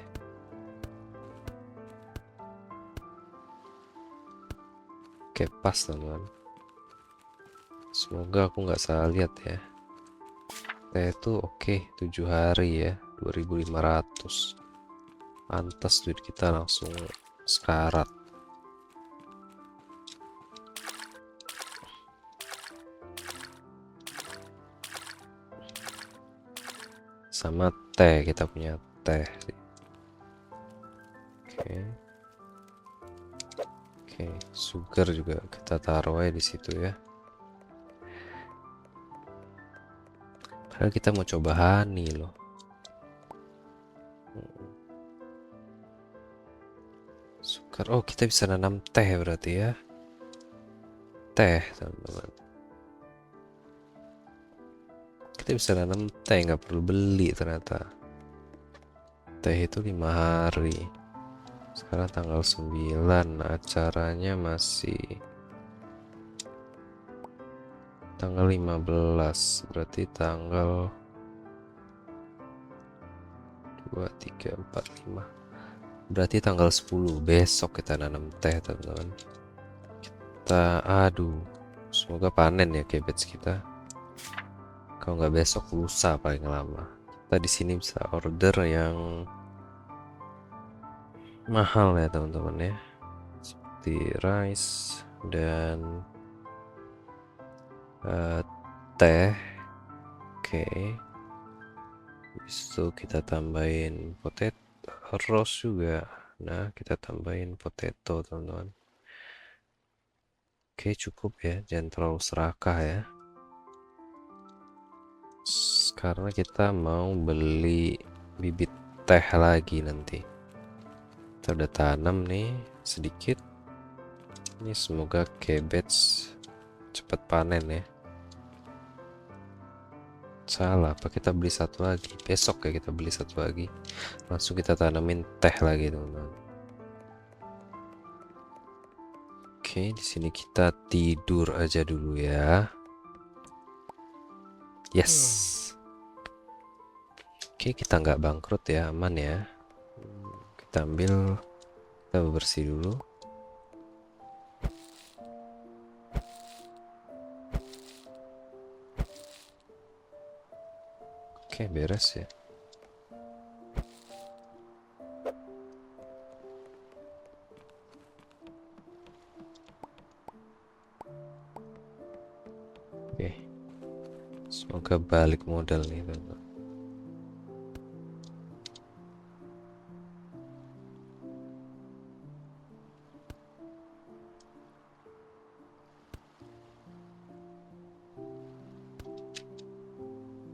Oke, pas teman-teman. Semoga aku nggak salah lihat ya. Teh itu oke, 7 hari ya, 2.500. Pantas duit kita langsung sekarat. Sama teh, kita punya teh. Oke, sugar juga kita taruh aja di situ ya. Padahal kita mau coba honey loh. Sugar, oh kita bisa nanam teh berarti ya. Teh teman-teman. Kita bisa nanam teh, nggak perlu beli ternyata. Teh itu 5 hari. Sekarang tanggal 9, acaranya masih tanggal 15, berarti tanggal 2 3 4 5, berarti tanggal 10 besok kita nanam teh teman-teman. Kita aduh, semoga panen ya cabbage kita. Kalau nggak besok lusa paling lama. Kita di sini bisa order yang mahal ya teman-teman ya, seperti rice dan teh. Oke, itu kita tambahin potato roast juga. Nah, kita tambahin potato teman-teman. Oke, cukup ya, jangan terlalu serakah ya. Karena kita mau beli bibit teh lagi nanti. Kita udah tanam nih sedikit. Ini semoga cabbage cepat panen ya. Salah, apa kita beli satu lagi? Besok ya kita beli satu lagi. Langsung kita tanamin teh lagi teman-teman. Oke, di sini kita tidur aja dulu ya. Yes. Oke, kita nggak bangkrut ya, aman ya. Kita ambil, kita bersih dulu. Oke, beres ya. Oke, semoga balik modal nih teman-teman.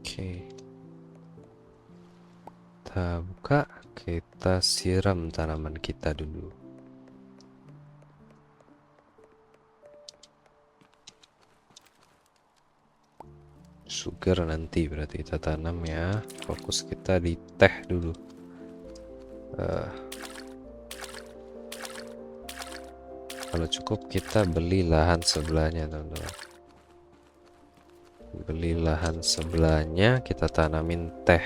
Oke, kita buka, kita siram tanaman kita dulu. Sugar nanti berarti kita tanam ya. Fokus kita di teh dulu. Kalau cukup kita beli lahan sebelahnya teman-teman. Beli lahan sebelahnya, kita tanamin teh.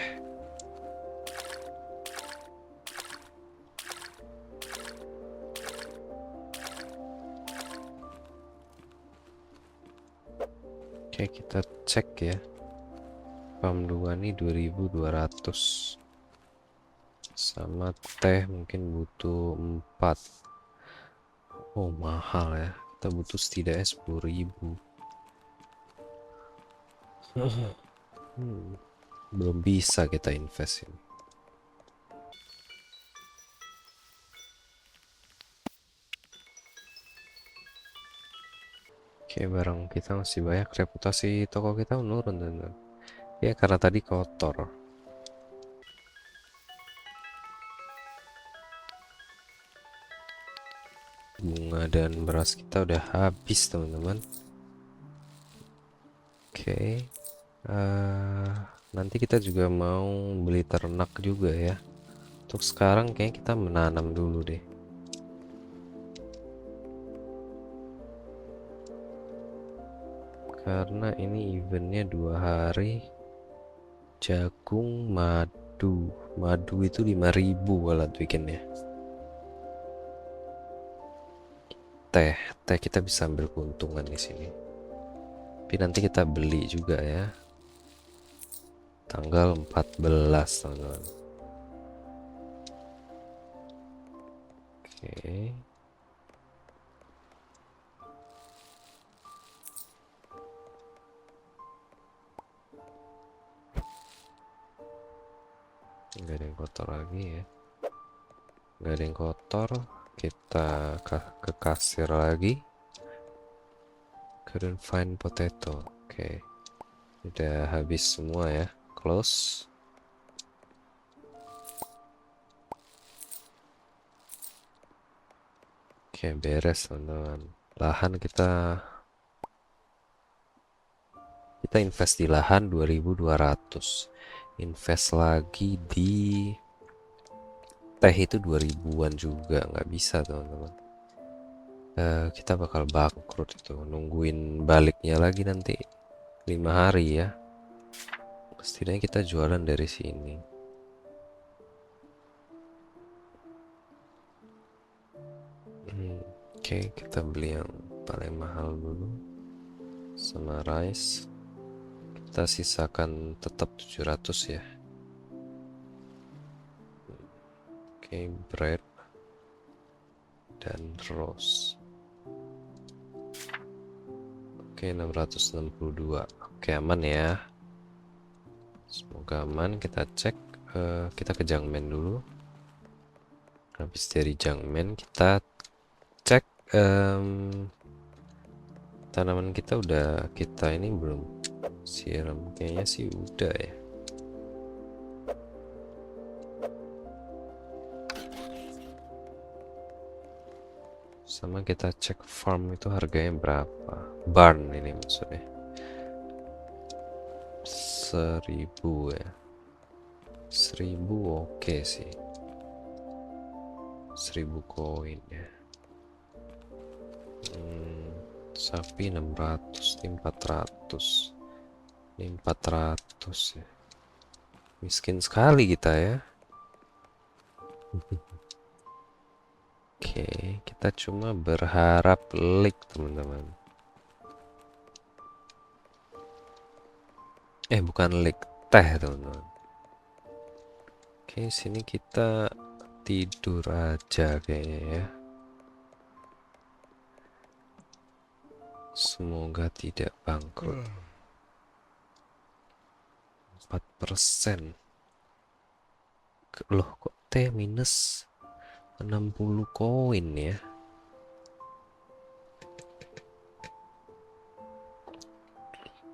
Oke, kita cek ya. Farm 2 nih 2200. Sama teh mungkin butuh 4. Oh, mahal ya. Kita butuh setidaknya 10.000. Belum bisa kita invest ini. Oke, barang kita masih banyak, reputasi toko kita menurun teman-teman. Ya karena tadi kotor. Bunga dan beras kita udah habis teman-teman. Oke, nanti kita juga mau beli ternak juga ya. Untuk sekarang kayak kita menanam dulu deh. Karena ini eventnya 2 hari. Jagung, madu itu 5.000 alat bikinnya. Teh kita bisa ambil keuntungan di sini. Tapi nanti kita beli juga ya. Tanggal 14 teman-teman. Oke. Nggak ada yang kotor lagi ya. Nggak ada yang kotor. Kita ke kasir lagi. Couldn't find potato. Oke. Udah habis semua ya. Close. Oke, beres teman-teman. Lahan kita invest di lahan 2200. Invest lagi di teh itu 2000-an juga, nggak bisa teman-teman. Kita bakal bangkrut itu, nungguin baliknya lagi nanti 5 hari ya. Setidaknya kita jualan dari sini. Oke, kita beli yang paling mahal dulu sama rice. kita sisakan tetap 700 ya. Oke, bread dan rose. Oke, 662. Oke, aman ya. Semoga aman. Kita cek, kita ke Jangmen dulu. Habis dari Jangmen kita cek tanaman kita udah kita ini belum siram, kayaknya sih udah ya. Sama kita cek farm itu harganya berapa, barn ini maksudnya 1000 ya. 1000 oke sih, 1000 koin ya. Sapi 600, ini 400, ini 400 ya. Miskin sekali kita ya. Oke, kita cuma berharap leak teman-teman. Bukan leak, teh teman-teman. Oke, sini kita tidur aja kayaknya ya. Semoga tidak bangkrut. 4%. Loh, kok teh minus 60 koin ya?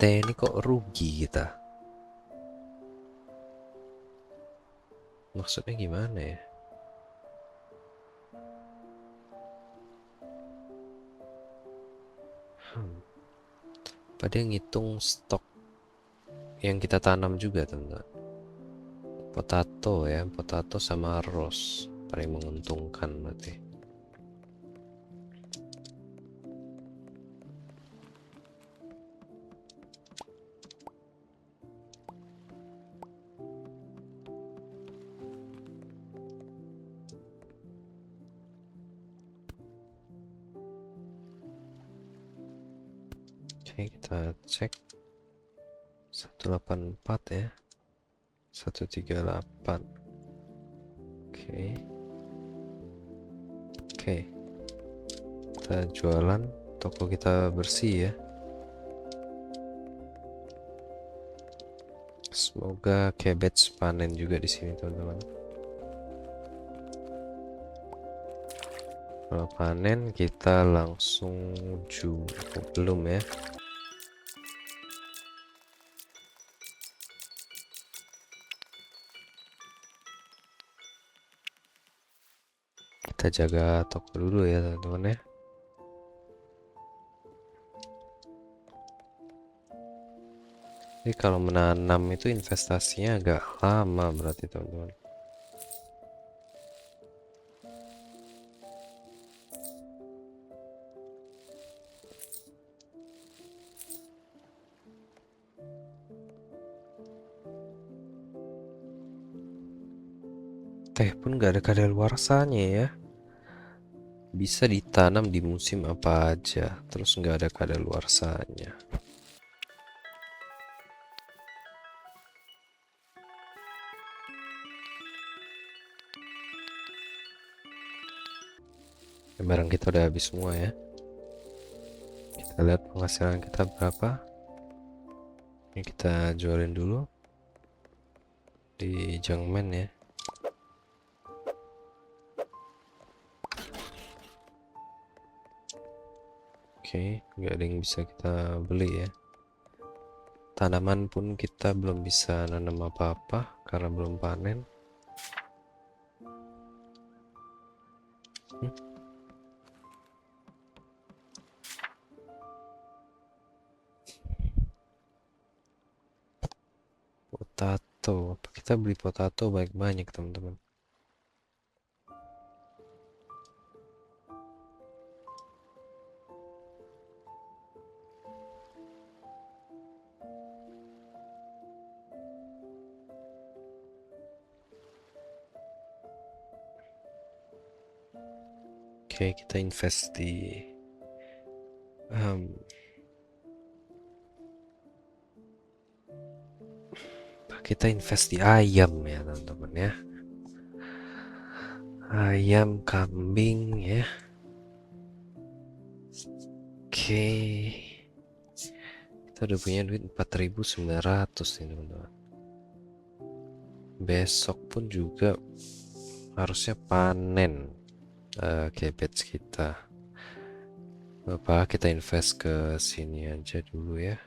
Teh ini kok rugi kita? Maksudnya gimana ya? Pada ngitung stok yang kita tanam juga teman-teman. Potato ya, potato sama rose paling menguntungkan berarti. Oke, kita cek 184 ya, 138. Oke, kita jualan, toko kita bersih ya. Semoga cabbage panen juga di sini teman-teman. Kalau panen kita langsung belum ya. Kita jaga toko dulu ya teman-teman ya. Jadi kalau menanam itu investasinya agak lama berarti teman-teman. Teh pun gak ada kadaluarsanya ya. Bisa ditanam di musim apa aja, terus nggak ada kadaluarsanya. Barang kita udah habis semua ya. Kita lihat penghasilan kita berapa. Ini kita jualin dulu di Jangmen ya. Oke, nggak ada yang bisa kita beli ya. Tanaman pun kita belum bisa nanam apa-apa karena belum panen. Potato, kita beli potato banyak-banyak teman-teman. Oke, kita invest di kita invest di ayam ya teman-teman ya. Ayam, kambing ya. Oke. Kita udah punya duit 4.900 nih teman-teman. Besok pun juga harusnya panen cabbage kita. Bapak, kita invest ke sini aja dulu ya.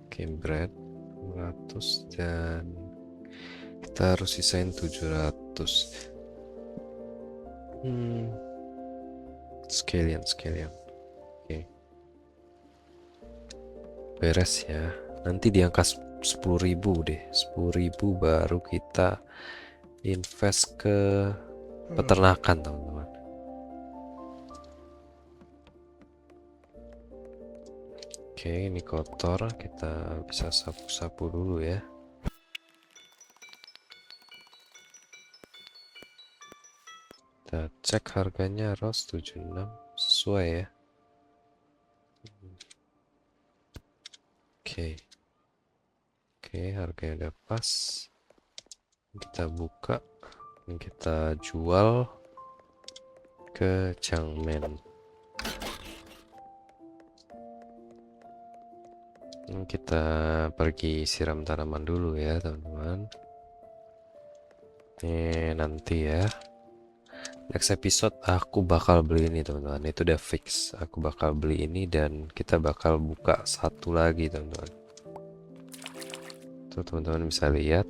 Oke, bread 100 dan kita harus sisain 700. Sekalian. Oke. Beres ya. Nanti di angka 10.000 deh. 10.000 baru kita invest ke peternakan teman-teman. Oke, ini kotor, kita bisa sapu-sapu dulu ya. Kita cek harganya ROS 76 sesuai ya. Oke, harganya udah pas. Kita buka, kita jual ke Changmen. Kita pergi siram tanaman dulu ya teman-teman. Nanti ya next episode aku bakal beli ini teman-teman. Itu udah fix, aku bakal beli ini dan kita bakal buka satu lagi teman-teman. Tuh teman-teman bisa lihat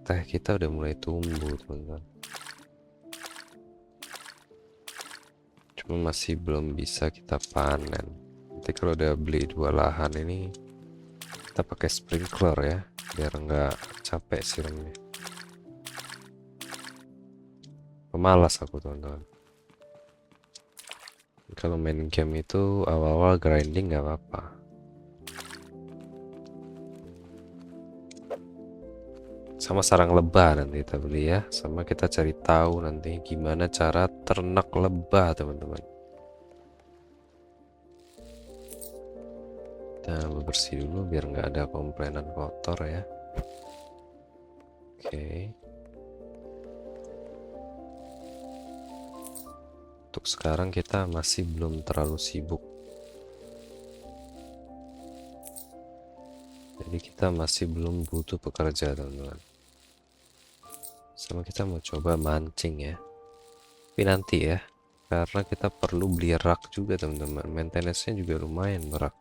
teh kita udah mulai tumbuh teman-teman. Cuma masih belum bisa kita panen. Nanti kalau udah beli 2 lahan ini kita pakai sprinkler ya, biar nggak capek siramnya. Pemalas aku teman-teman. Kalau main game itu awal-awal grinding nggak apa-apa. Sama sarang lebah nanti kita beli ya, sama kita cari tahu nanti gimana cara ternak lebah teman-teman. Kita bersih dulu biar nggak ada komplainan kotor ya. Oke. Untuk sekarang kita masih belum terlalu sibuk. Jadi kita masih belum butuh pekerja teman-teman. Sama kita mau coba mancing ya. Tapi nanti ya. Karena kita perlu beli rak juga teman-teman. Maintenance-nya juga lumayan berak.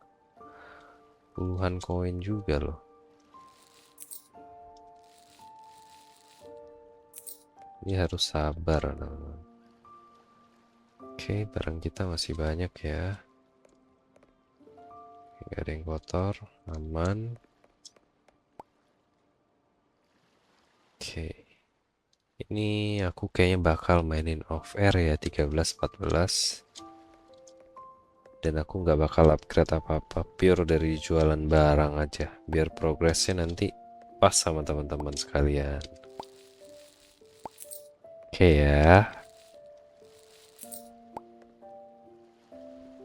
Puluhan koin juga loh. Ini harus sabar teman-teman. Oke, barang kita masih banyak ya. Gak ada yang kotor, aman. Oke. Ini aku kayaknya bakal mainin off air ya 13-14. Dan aku nggak bakal upgrade apa-apa, pure dari jualan barang aja. Biar progresnya nanti pas sama teman-teman sekalian. Oke ya.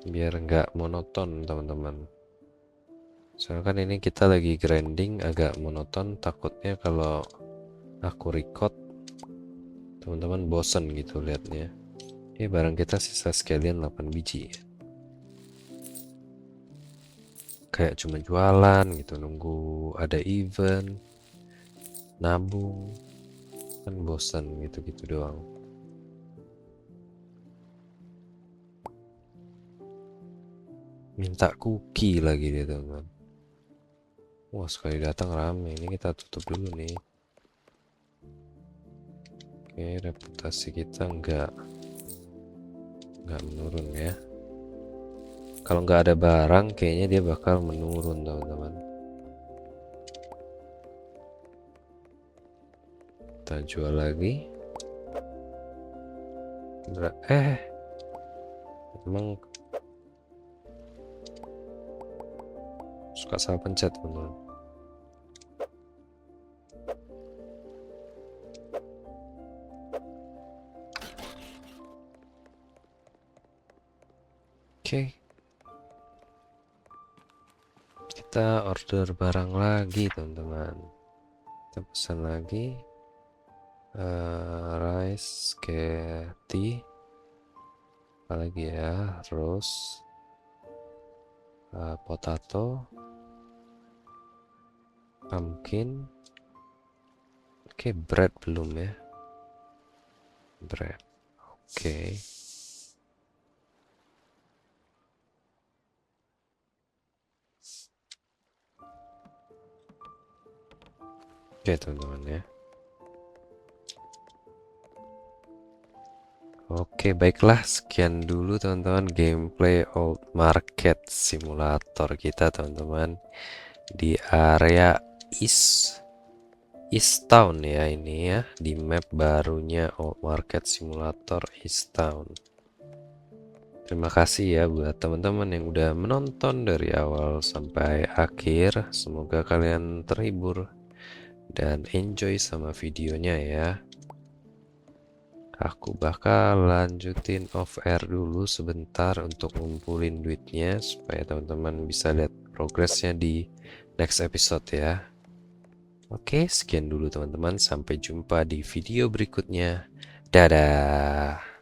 Biar nggak monoton teman-teman. Soalnya kan ini kita lagi grinding agak monoton, takutnya kalau aku record teman-teman bosen gitu liatnya. Barang kita sisa sekalian 8 biji ya. Kayak cuma jualan gitu, nunggu ada event, nabung, kan bosan gitu-gitu doang. Minta cookie lagi dia teman. Wah, sekali datang rame. Ini kita tutup dulu nih. Oke, reputasi kita nggak menurun ya. Kalau nggak ada barang, kayaknya dia bakal menurun teman-teman. Kita jual lagi. Emang suka salah pencet teman-teman. Oke. Kita order barang lagi teman-teman. Kita pesan lagi. Rice, tea. Apalagi ya, rose, potato, pumpkin. Oke, bread belum ya? Bread. Oke. Oke teman-teman ya. Oke, baiklah, sekian dulu teman-teman gameplay Old Market Simulator kita teman-teman di area East Town ya, ini ya, di map barunya Old Market Simulator East Town. Terima kasih ya buat teman-teman yang udah menonton dari awal sampai akhir. Semoga kalian terhibur dan enjoy sama videonya ya. Aku bakal lanjutin off air dulu sebentar untuk ngumpulin duitnya supaya teman-teman bisa lihat progresnya di next episode ya. Oke, sekian dulu teman-teman, sampai jumpa di video berikutnya. Dadah.